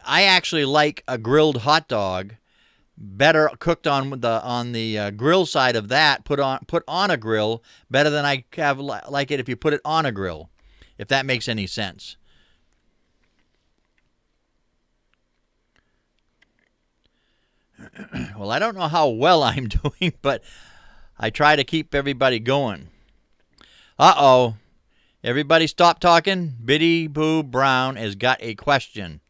actually like a grilled hot dog better cooked on the grill side of that. Put on a grill better than I have like it if you put it on a grill. If that makes any sense. Well, I don't know how well I'm doing, but I try to keep everybody going. Uh-oh. Everybody stop talking. Biddy Boo Brown has got a question.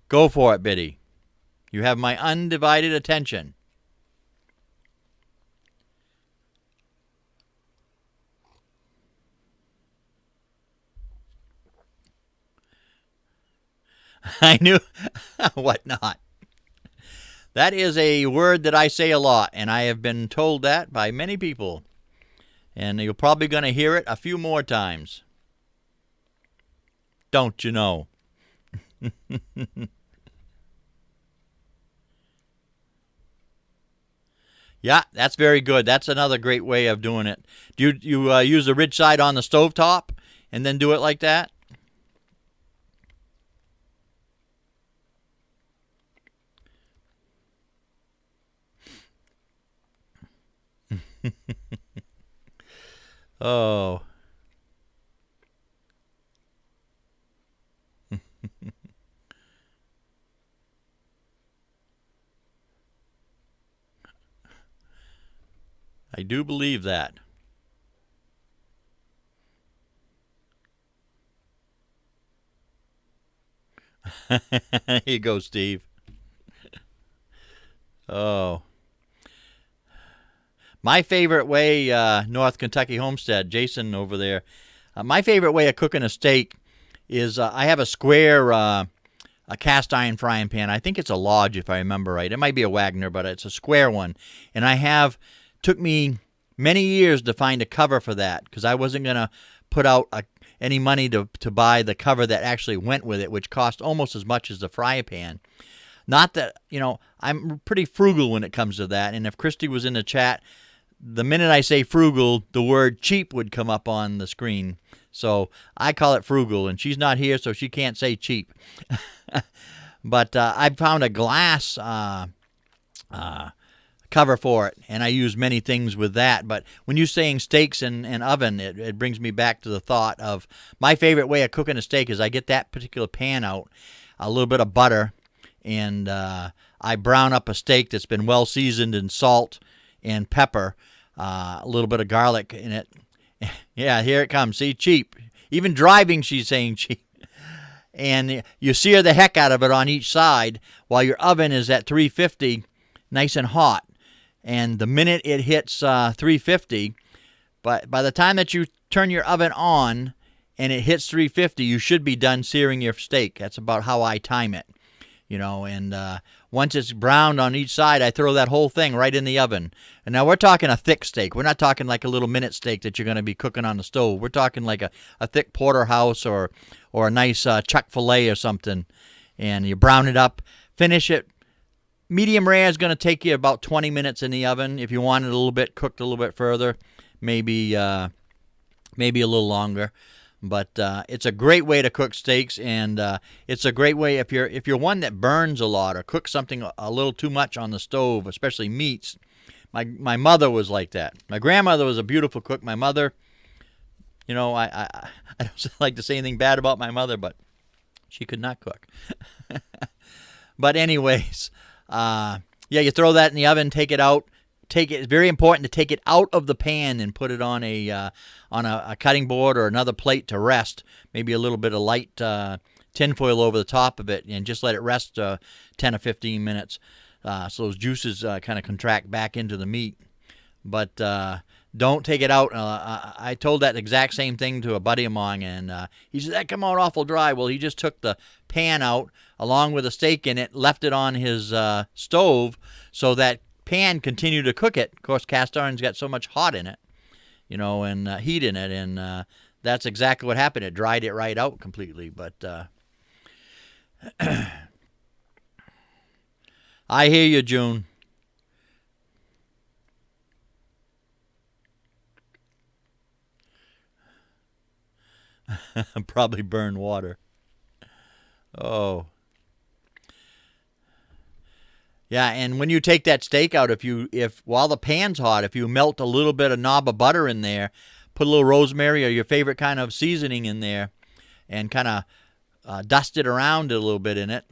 Go for it, Biddy. You have my undivided attention. I knew. What not? That is a word that I say a lot, and I have been told that by many people. And you're probably going to hear it a few more times. Don't you know? Yeah, that's very good. That's another great way of doing it. Do you use the ridge side on the stovetop and then do it like that? Oh, I do believe that. Here you go, Steve. Oh, my favorite way, North Kentucky Homestead, Jason over there. My favorite way of cooking a steak is I have a square a cast iron frying pan. I think it's a Lodge if I remember right. It might be a Wagner, but it's a square one. And I have took me many years to find a cover for that because I wasn't gonna put out any money to buy the cover that actually went with it, which cost almost as much as the fry pan. Not that I'm pretty frugal when it comes to that. And if Christy was in the chat, the minute I say frugal, the word cheap would come up on the screen. So I call it frugal, and she's not here, so she can't say cheap. But I found a glass cover for it, and I use many things with that. But when you're saying steaks and oven, it brings me back to the thought of my favorite way of cooking a steak is I get that particular pan out, a little bit of butter, and I brown up a steak that's been well seasoned in salt and pepper, a little bit of garlic in it. Yeah, here it comes. See, cheap. Even driving, she's saying cheap. And you sear the heck out of it on each side while your oven is at 350, nice and hot. And the minute it hits 350, but by the time that you turn your oven on and it hits 350, you should be done searing your steak. That's about how I time it. And once it's browned on each side, I throw that whole thing right in the oven. And now we're talking a thick steak. We're not talking like a little minute steak that you're going to be cooking on the stove. We're talking like a thick porterhouse or a nice chuck filet or something. And you brown it up, finish it. Medium rare is going to take you about 20 minutes in the oven. If you want it a little bit cooked a little bit further, maybe a little longer. But it's a great way to cook steaks, and it's a great way if you're one that burns a lot or cooks something a little too much on the stove, especially meats. My mother was like that. My grandmother was a beautiful cook. My mother, I don't like to say anything bad about my mother, but she could not cook. But anyways, you throw that in the oven, take it out. It's very important to take it out of the pan and put it on a cutting board or another plate to rest. Maybe a little bit of light tinfoil over the top of it, and just let it rest 10 or 15 minutes, so those juices kind of contract back into the meat. But don't take it out. I told that exact same thing to a buddy of mine, and he said that come out awful dry. Well, he just took the pan out along with the steak in it, left it on his stove so that pan continue to cook it. Of course, cast iron's got so much hot in it, and heat in it, and that's exactly what happened. It dried it right out completely. But I hear you, June. Probably burn water. Oh. Yeah, and when you take that steak out, if while the pan's hot, if you melt a little bit of knob of butter in there, put a little rosemary or your favorite kind of seasoning in there, and kind of dust it around a little bit in it.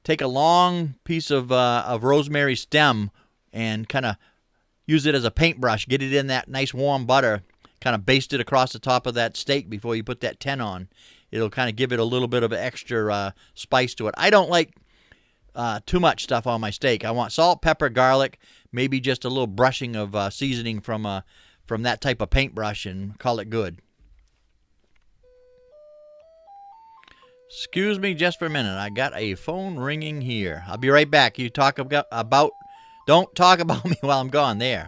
Take a long piece of rosemary stem and kind of use it as a paintbrush. Get it in that nice warm butter. Kind of baste it across the top of that steak before you put that 10 on. It'll kind of give it a little bit of extra spice to it. I don't like too much stuff on my steak. I want salt, pepper, garlic, maybe just a little brushing of seasoning from that type of paintbrush, and call it good. Excuse me just for a minute. I got a phone ringing here. I'll be right back. You talk about don't talk about me while I'm gone. There.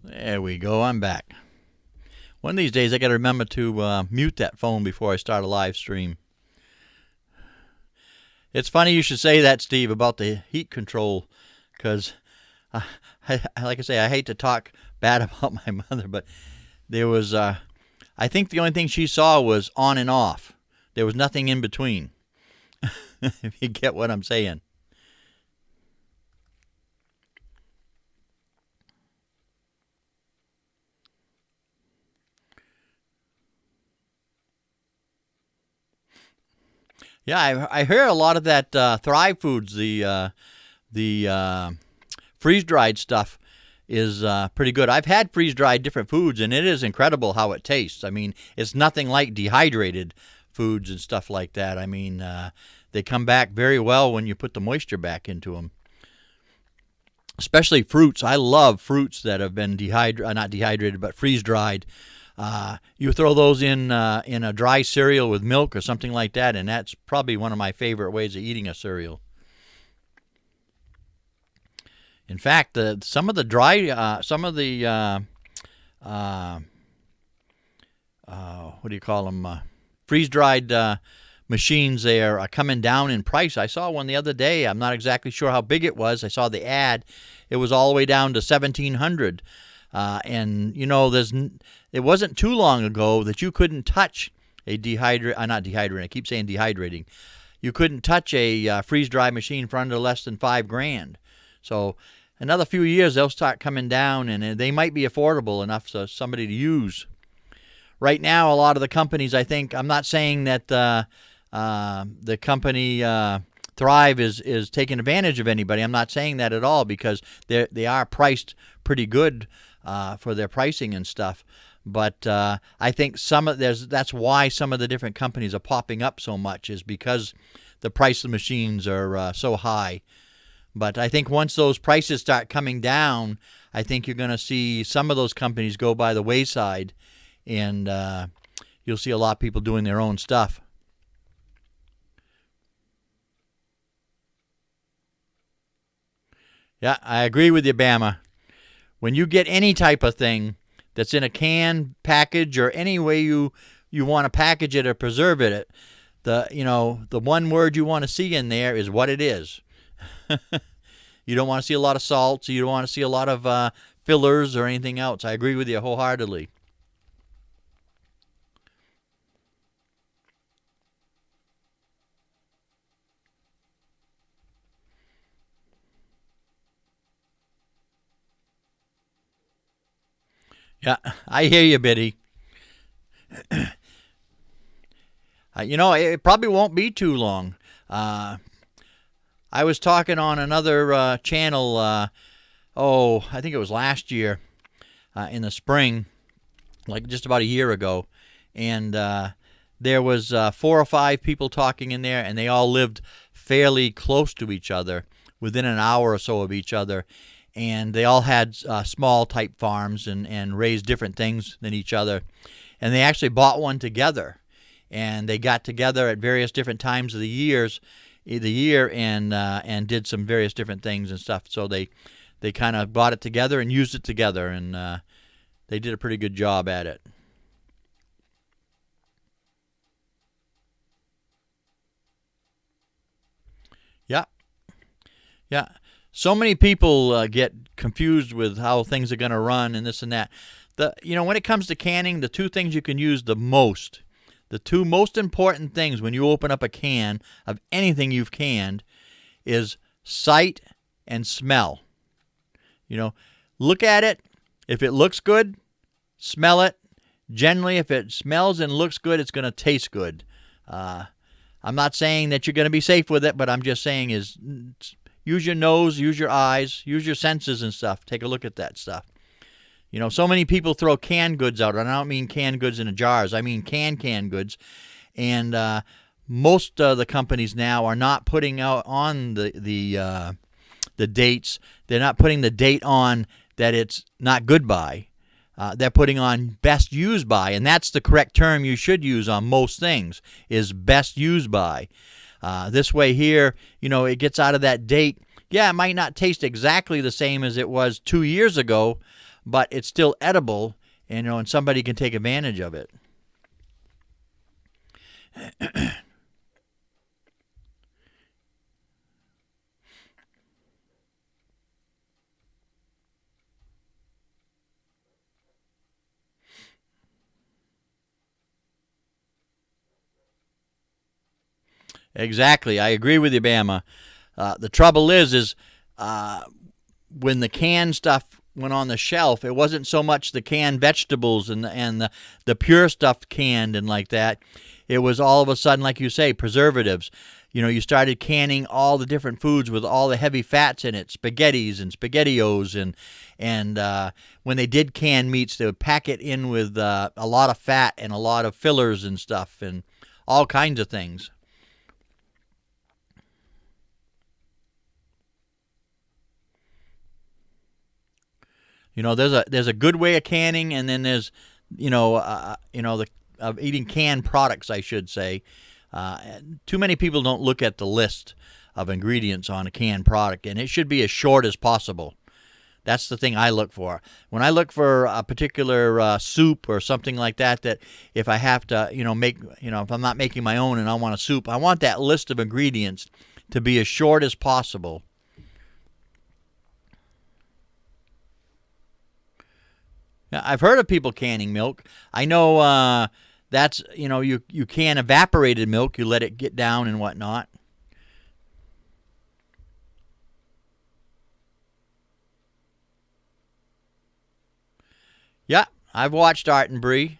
There we go. I'm back. One of these days, I got to remember to mute that phone before I start a live stream. It's funny you should say that, Steve, about the heat control, because, like I say, I hate to talk bad about my mother, but there was, I think the only thing she saw was on and off. There was nothing in between, if you get what I'm saying. Yeah, I hear a lot of that Thrive Foods, the freeze dried stuff is pretty good. I've had freeze dried different foods, and it is incredible how it tastes. I mean, it's nothing like dehydrated foods and stuff like that. I mean, they come back very well when you put the moisture back into them. Especially fruits. I love fruits that have been not dehydrated, but freeze dried. You throw those in a dry cereal with milk or something like that, and that's probably one of my favorite ways of eating a cereal. In fact, some of the what do you call them? Freeze dried machines there are coming down in price. I saw one the other day. I'm not exactly sure how big it was. I saw the ad. It was all the way down to $1,700. And you know, it wasn't too long ago that you couldn't touch a not dehydrating. I keep saying dehydrating. You couldn't touch a freeze dry machine for under less than $5,000. So another few years they'll start coming down, and they might be affordable enough for somebody to use. Right now, a lot of the companies, I think, I'm not saying that the company Thrive is taking advantage of anybody. I'm not saying that at all, because they are priced pretty good for their pricing and stuff. But I think that's why some of the different companies are popping up so much, is because the price of the machines are so high. But I think once those prices start coming down, I think you're going to see some of those companies go by the wayside, and you'll see a lot of people doing their own stuff. Yeah, I agree with you, Bama. When you get any type of thing that's in a can package, or any way you want to package it or preserve it, the one word you want to see in there is what it is. You don't want to see a lot of salts. You don't want to see a lot of fillers or anything else. I agree with you wholeheartedly. Yeah, I hear you, Biddy. It probably won't be too long. I was talking on another channel, I think it was last year in the spring, like just about a year ago, and there was 4 or 5 people talking in there, and they all lived fairly close to each other, within an hour or so of each other, and they all had small type farms and raised different things than each other, and they actually bought one together, and they got together at various different times of the year, and did some various different things and stuff. So they kind of bought it together and used it together, and they did a pretty good job at it. Yeah. So many people get confused with how things are going to run and this and that. When it comes to canning, the two things you can use the two most important things when you open up a can of anything you've canned is sight and smell. Look at it. If it looks good, smell it. Generally, if it smells and looks good, it's going to taste good. I'm not saying that you're going to be safe with it, but I'm just saying is use your nose, use your eyes, use your senses and stuff. Take a look at that stuff. So many people throw canned goods out, and I don't mean canned goods in jars. I mean canned goods. And most of the companies now are not putting out on the dates. They're not putting the date on that it's not good by. They're putting on best used by, and that's the correct term you should use on most things, is best used by. This way here, it gets out of that date. Yeah, it might not taste exactly the same as it was 2 years ago, but it's still edible, and somebody can take advantage of it. Exactly. I agree with you, Bama. The trouble is when the canned stuff went on the shelf, it wasn't so much the canned vegetables and the pure stuff canned and like that. It was all of a sudden, like you say, preservatives. You started canning all the different foods with all the heavy fats in it, spaghettis and SpaghettiOs, and when they did canned meats, they would pack it in with a lot of fat and a lot of fillers and stuff and all kinds of things. There's a good way of canning, and then there's the of eating canned products, I should say. Too many people don't look at the list of ingredients on a canned product, and it should be as short as possible. That's the thing I look for. When I look for a particular soup or something like that, that if I have to, if I'm not making my own and I want a soup, I want that list of ingredients to be as short as possible. Now, I've heard of people canning milk. I know that's, you can evaporated milk. You let it get down and whatnot. Yeah, I've watched Art and Bree.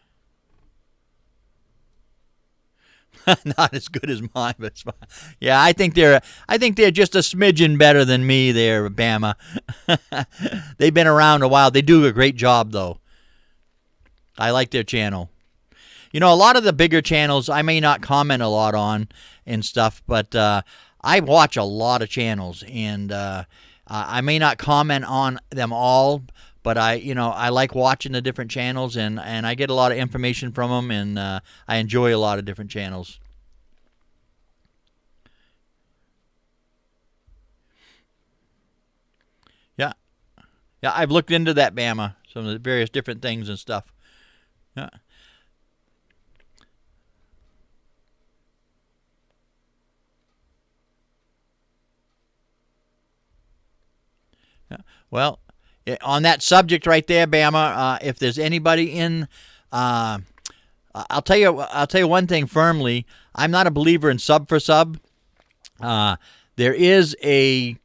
Not as good as mine, but it's fine. Yeah, I think they're just a smidgen better than me there, Bama. They've been around a while. They do a great job, though. I like their channel. A lot of the bigger channels I may not comment a lot on and stuff, but I watch a lot of channels, and I may not comment on them all, but I like watching the different channels, and I get a lot of information from them, and I enjoy a lot of different channels. Yeah, yeah, I've looked into that, Bama, some of the various different things and stuff. Yeah. Yeah. Well, on that subject right there, Bama, if there's anybody in, I'll tell you one thing firmly. I'm not a believer in sub for sub. There is a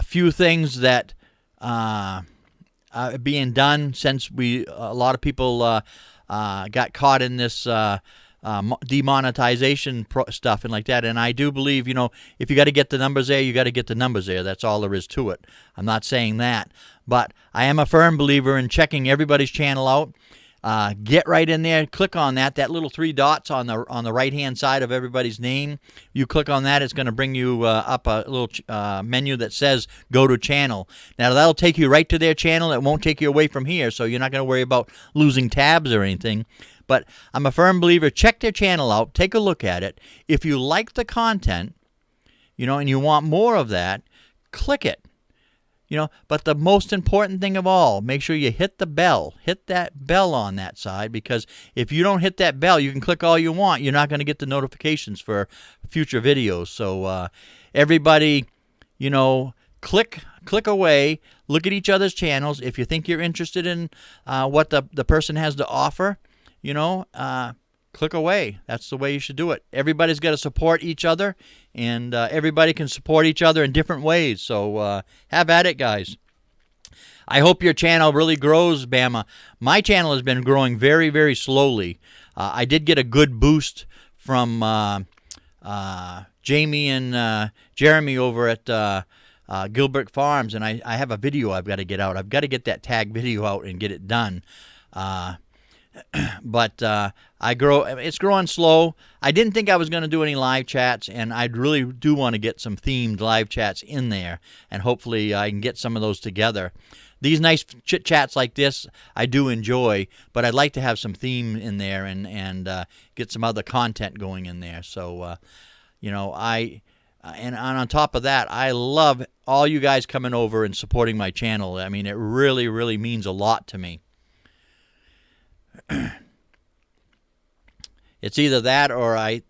few things that being done since a lot of people got caught in this demonetization stuff and like that. And I do believe, if you got to get the numbers there, you got to get the numbers there. That's all there is to it. I'm not saying that, but I am a firm believer in checking everybody's channel out. Get right in there, click on that little three dots on the right hand side of everybody's name. You click on that, it's going to bring you up a little menu that says go to channel. Now that'll take you right to their channel. It won't take you away from here, so you're not going to worry about losing tabs or anything. But I'm a firm believer, check their channel out, take a look at it. If you like the content, and you want more of that, click it. But the most important thing of all, make sure you hit the bell. Hit that bell on that side, because if you don't hit that bell, you can click all you want. You're not going to get the notifications for future videos. So everybody, you know, click away, look at each other's channels. If you think you're interested in what the person has to offer, you know, click away. That's the way you should do it. Everybody's got to support each other, and everybody can support each other in different ways. So have at it, guys. I hope your channel really grows, Bama. My channel has been growing very, very slowly. I did get a good boost from Jamie and Jeremy over at Gilbert Farms, and I have a video I've got to get out. I've got to get that tag video out and get it done. But it's growing slow. I didn't think I was going to do any live chats, and I really do want to get some themed live chats in there, and hopefully I can get some of those together. These nice chit-chats like this I do enjoy, but I'd like to have some theme in there and get some other content going in there. So, you know, and on top of that, I love all you guys coming over and supporting my channel. I mean, it really, really means a lot to me. It's either that or I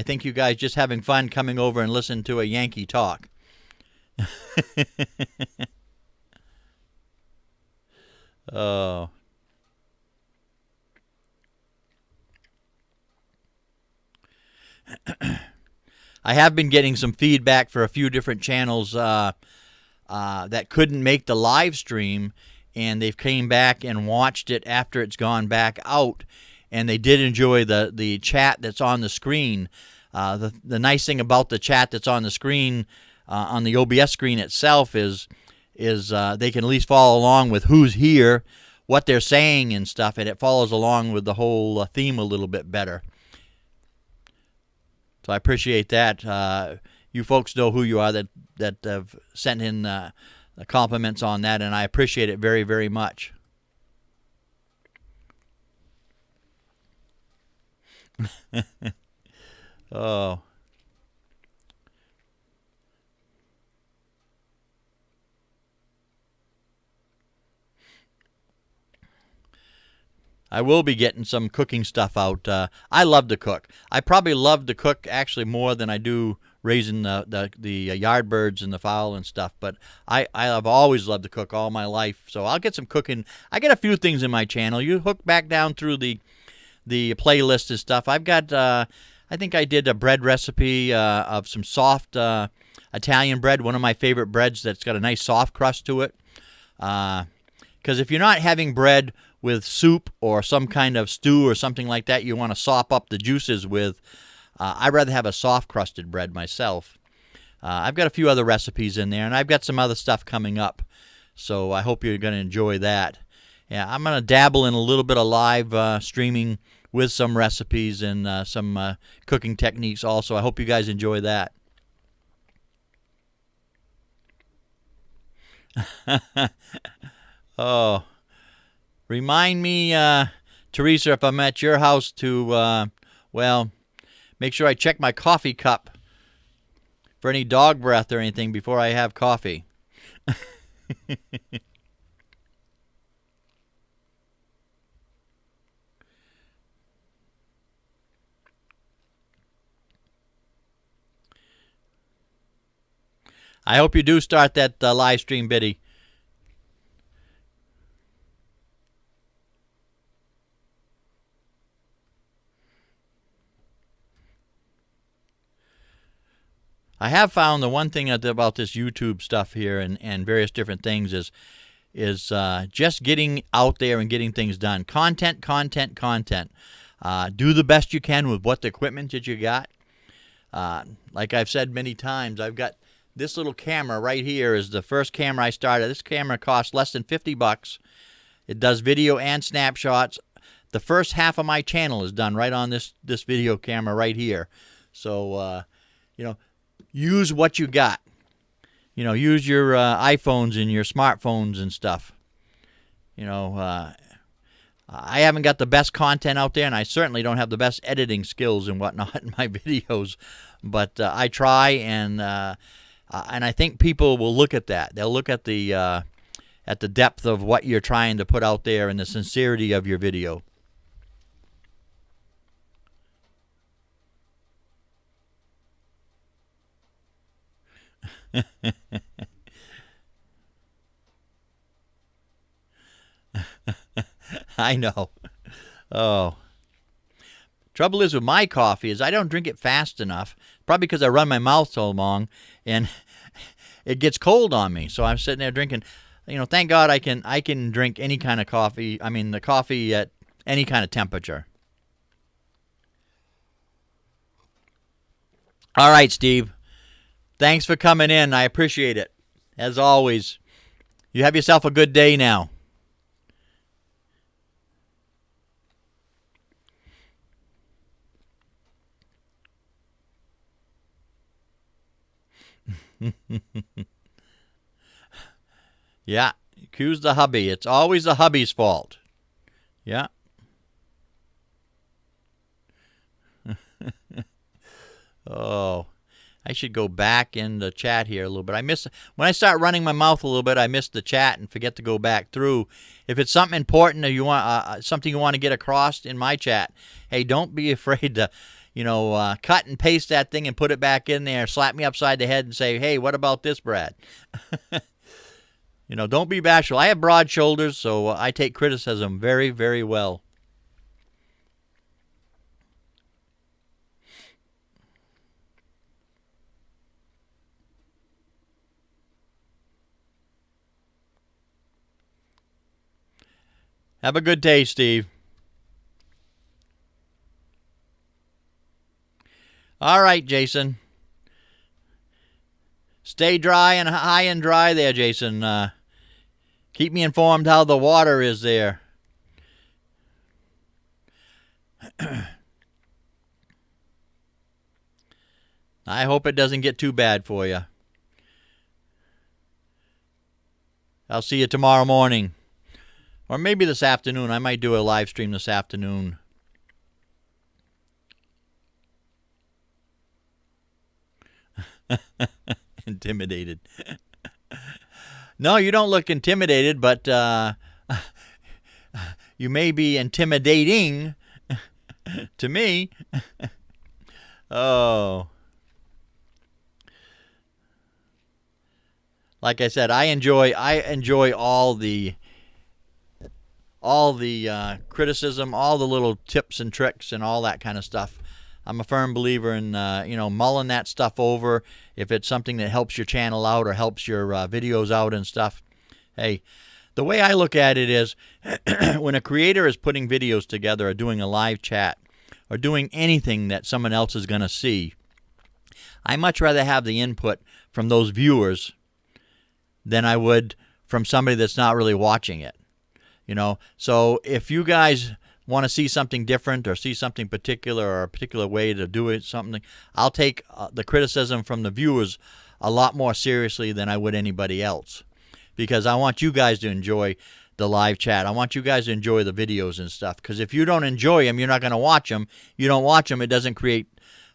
think you guys just having fun coming over and listening to a Yankee talk. Oh. I have been getting some feedback for a few different channels that couldn't make the live stream, and they've came back and watched it after it's gone back out, and they did enjoy the chat that's on the screen. The nice thing about the chat that's on the screen, on the OBS screen itself, is they can at least follow along with who's here, what they're saying and stuff, and it follows along with the whole theme a little bit better. So I appreciate that. You folks know who you are that have sent in compliments on that, and I appreciate it very, very much. Oh. I will be getting some cooking stuff out. I love to cook. I probably love to cook actually more than I do raising the yard birds and the fowl and stuff. But I have always loved to cook all my life. So I'll get some cooking. I got a few things in my channel. You hook back down through the playlist and stuff. I've got I think I did a bread recipe of some soft Italian bread, one of my favorite breads that's got a nice soft crust to it. Because if you're not having bread with soup or some kind of stew or something like that you want to sop up the juices with, I'd rather have a soft crusted bread myself. I've got a few other recipes in there, and I've got some other stuff coming up, so I hope you're going to enjoy that. Yeah, I'm going to dabble in a little bit of live streaming with some recipes and some cooking techniques also. I hope you guys enjoy that. Oh. Remind me, Teresa, if I'm at your house to, well, make sure I check my coffee cup for any dog breath or anything before I have coffee. I hope you do start that live stream, Biddy. I have found the one thing about this YouTube stuff here and various different things is just getting out there and getting things done. Content. Do the best you can with what the equipment that you got. Like I've said many times, I've got this little camera right here is the first camera I started. This camera costs less than $50. It does video and snapshots. The first half of my channel is done right on this video camera right here. So, you know, use what you got. You know, use your iPhones and your smartphones and stuff. You know, I haven't got the best content out there, and I certainly don't have the best editing skills and whatnot in my videos. But I try, and I think people will look at that. They'll look at the depth of what you're trying to put out there and the sincerity of your video. I know. Oh. Trouble is with my coffee is I don't drink it fast enough. Probably because I run my mouth so long, and it gets cold on me. So I'm sitting there drinking. Thank God I can drink any kind of coffee. I mean, the coffee at any kind of temperature. All right, Steve. Thanks for coming in. I appreciate it. As always. You have yourself a good day now. Yeah. Accuse the hubby. It's always the hubby's fault. Yeah. Oh. I should go back in the chat here a little bit. When I start running my mouth a little bit, I miss the chat and forget to go back through. If it's something important or you want something you want to get across in my chat, hey, don't be afraid to, cut and paste that thing and put it back in there. Slap me upside the head and say, hey, what about this, Brad? Don't be bashful. I have broad shoulders, so I take criticism very, very well. Have a good day, Steve. All right, Jason. Stay dry and high and dry there, Jason. Keep me informed how the water is there. I hope it doesn't get too bad for you. I'll see you tomorrow morning. Or maybe this afternoon. I might do a live stream this afternoon. Intimidated. No, you don't look intimidated, but you may be intimidating to me. Oh. Like I said, I enjoy all the criticism, all the little tips and tricks and all that kind of stuff. I'm a firm believer in mulling that stuff over. If it's something that helps your channel out or helps your videos out and stuff. Hey, the way I look at it is when a creator is putting videos together or doing a live chat or doing anything that someone else is going to see, I much rather have the input from those viewers than I would from somebody that's not really watching it. So if you guys want to see something different or see something particular or a particular way to do it, something, I'll take the criticism from the viewers a lot more seriously than I would anybody else, because I want you guys to enjoy the live chat. I want you guys to enjoy the videos and stuff, because if you don't enjoy them, you're not going to watch them. You don't watch them, it doesn't create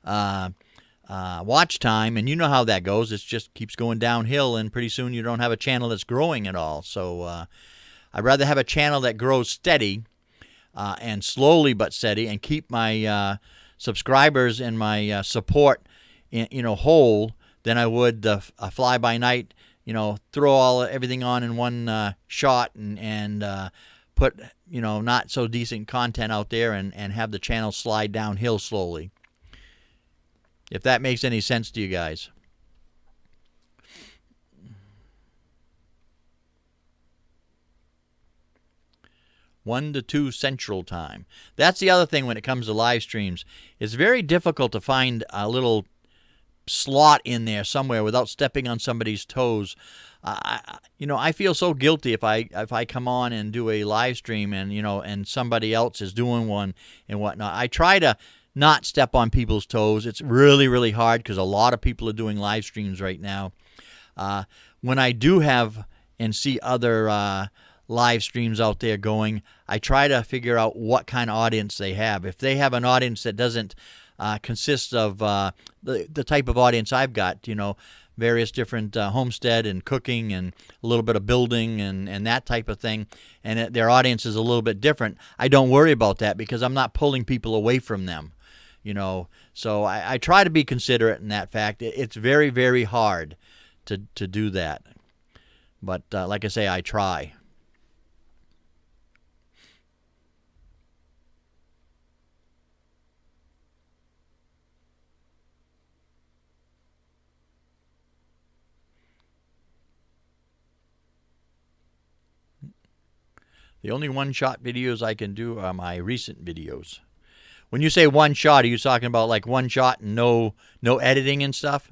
watch time, and you know how that goes. It just keeps going downhill, and pretty soon you don't have a channel that's growing at all. So I'd rather have a channel that grows steady and slowly but steady, and keep my subscribers and my support whole, than I would a fly by night. Throw everything on in one shot and put not so decent content out there and have the channel slide downhill slowly. If that makes any sense to you guys. One to 2 Central Time. That's the other thing when it comes to live streams. It's very difficult to find a little slot in there somewhere without stepping on somebody's toes. I feel so guilty if I come on and do a live stream and somebody else is doing one and whatnot. I try to not step on people's toes. It's really, really hard because a lot of people are doing live streams right now. When I do have and see other live streams out there going, I try to figure out what kind of audience they have. If they have an audience that doesn't consist of the type of audience I've got, various different homestead and cooking and a little bit of building and that type of thing, and their audience is a little bit different, I don't worry about that because I'm not pulling people away from them. So I try to be considerate in that fact. It's very, very hard to do that. But like I say, I try. The only one-shot videos I can do are my recent videos. When you say one shot, are you talking about like one shot and no editing and stuff?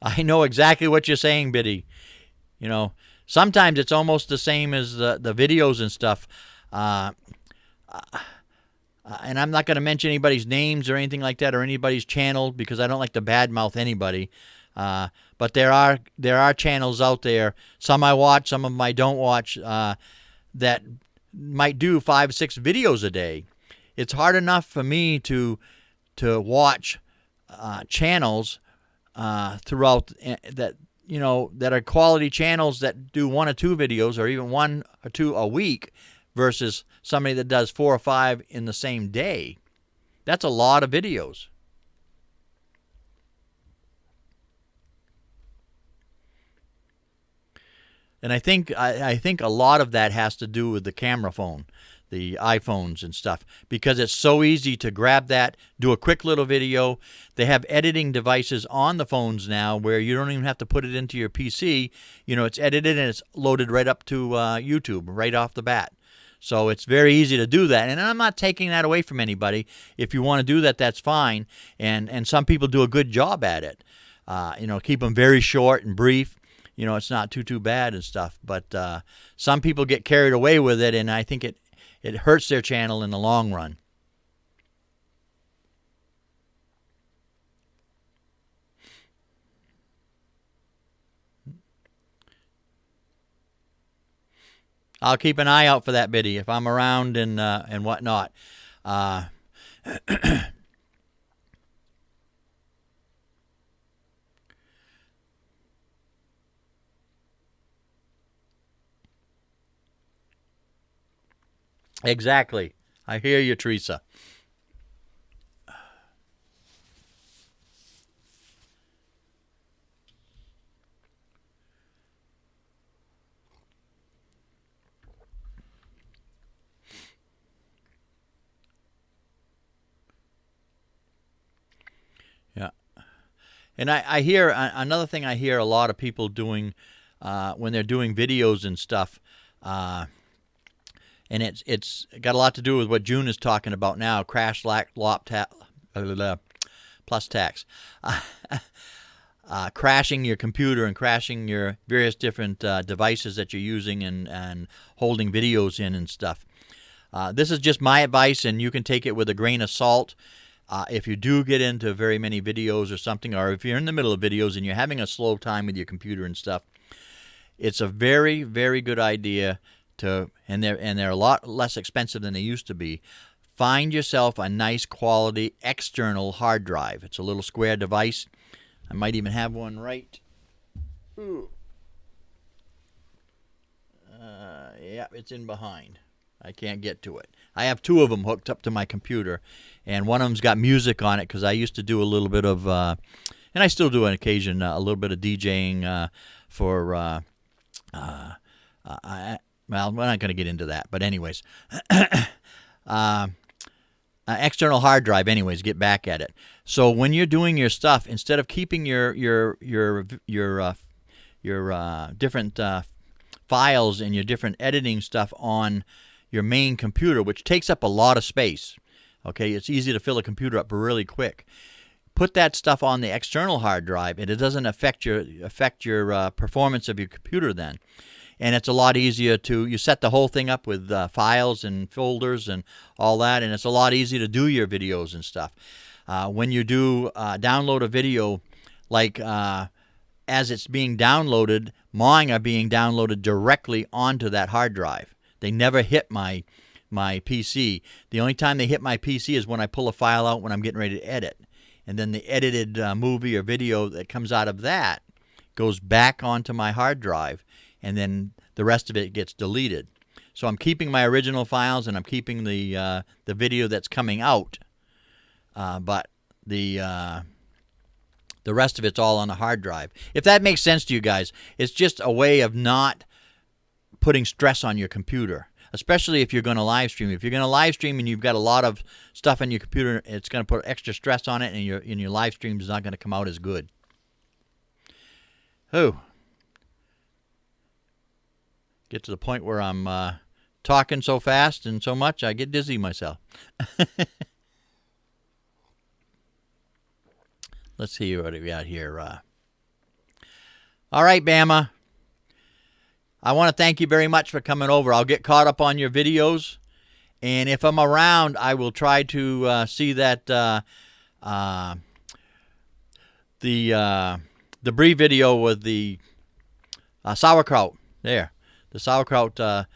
I know exactly what you're saying, Biddy. You know, sometimes it's almost the same as the videos and stuff. Uh, and I'm not going to mention anybody's names or anything like that or anybody's channel because I don't like to badmouth anybody. But there are channels out there. Some I watch, some of them I don't watch. That might do 5, 6 videos a day. It's hard enough for me to watch channels throughout that that are quality channels that do 1 or 2 videos or even 1 or 2 a week versus somebody that does 4 or 5 in the same day. That's a lot of videos. And I think a lot of that has to do with the camera phone, the iPhones and stuff, because it's so easy to grab that, do a quick little video. They have editing devices on the phones now where you don't even have to put it into your PC. It's edited and it's loaded right up to YouTube right off the bat. So it's very easy to do that. And I'm not taking that away from anybody. If you want to do that, that's fine. And some people do a good job at it. Keep them very short and brief. It's not too bad and stuff. But some people get carried away with it, and I think it hurts their channel in the long run. I'll keep an eye out for that, Biddy, if I'm around and whatnot. Uh, exactly. I hear you, Teresa. Yeah. And I hear another thing I hear a lot of people doing when they're doing videos and stuff, and it's got a lot to do with what June is talking about now, crash lop plus tax. Crashing your computer and crashing your various different devices that you're using and holding videos in and stuff. This is just my advice, and you can take it with a grain of salt. If you do get into very many videos or something, or if you're in the middle of videos and you're having a slow time with your computer and stuff, it's a very, very good idea and they're a lot less expensive than they used to be. Find yourself a nice quality external hard drive. It's a little square device. I might even have one right. Yeah, it's in behind. I can't get to it. I have 2 of them hooked up to my computer, and one of them's got music on it because I used to do a little bit of, and I still do on occasion, a little bit of DJing for, well, we're not going to get into that, but anyways, external hard drive. Anyways, get back at it. So when you're doing your stuff, instead of keeping your different files and your different editing stuff on your main computer, which takes up a lot of space. Okay, it's easy to fill a computer up really quick. Put that stuff on the external hard drive, and it doesn't affect your performance of your computer then. And it's a lot easier you set the whole thing up with files and folders and all that, and it's a lot easier to do your videos and stuff. When you do download a video, like as it's being downloaded, mine are being downloaded directly onto that hard drive. They never hit my PC. The only time they hit my PC is when I pull a file out when I'm getting ready to edit. And then the edited movie or video that comes out of that goes back onto my hard drive, and then the rest of it gets deleted. So I'm keeping my original files and I'm keeping the video that's coming out, but the rest of it's all on the hard drive. If that makes sense to you guys, it's just a way of not putting stress on your computer, especially if you're going to live stream. If you're going to live stream and you've got a lot of stuff on your computer, it's going to put extra stress on it, and your live stream is not going to come out as good. Oh, get to the point where I'm talking so fast and so much, I get dizzy myself. Let's see what we got here. All right, Bama. I want to thank you very much for coming over. I'll get caught up on your videos, and if I'm around, I will try to see that the brie video with the sauerkraut. There, the sauerkraut.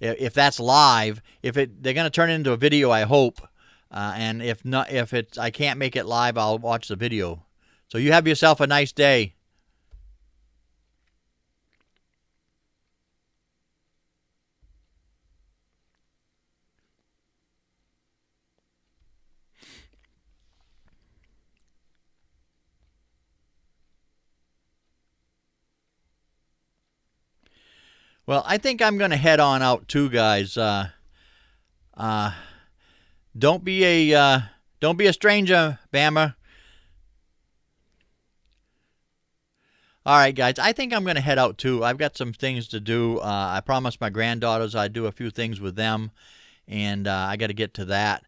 If that's live, they're going to turn it into a video, I hope. And if not, I can't make it live, I'll watch the video. So you have yourself a nice day. Well, I think I'm going to head on out too, guys. Don't be a stranger, Bama. All right, guys. I think I'm going to head out too. I've got some things to do. I promised my granddaughters I'd do a few things with them, and I got to get to that.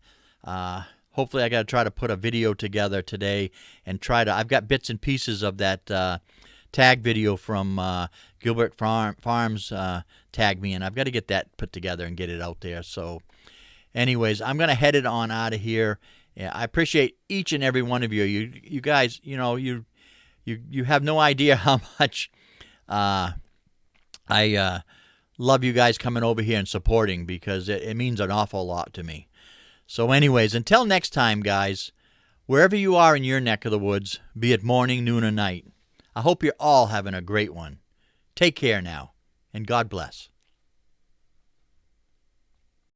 Hopefully, I got to try to put a video together today and try to. I've got bits and pieces of that tag video from Gilbert Farms tagged me, and I've got to get that put together and get it out there. So, anyways, I'm going to head it on out of here. Yeah, I appreciate each and every one of you. You guys, you have no idea how much I love you guys coming over here and supporting, because it means an awful lot to me. So, anyways, until next time, guys, wherever you are in your neck of the woods, be it morning, noon, or night, I hope you're all having a great one. Take care now, and God bless.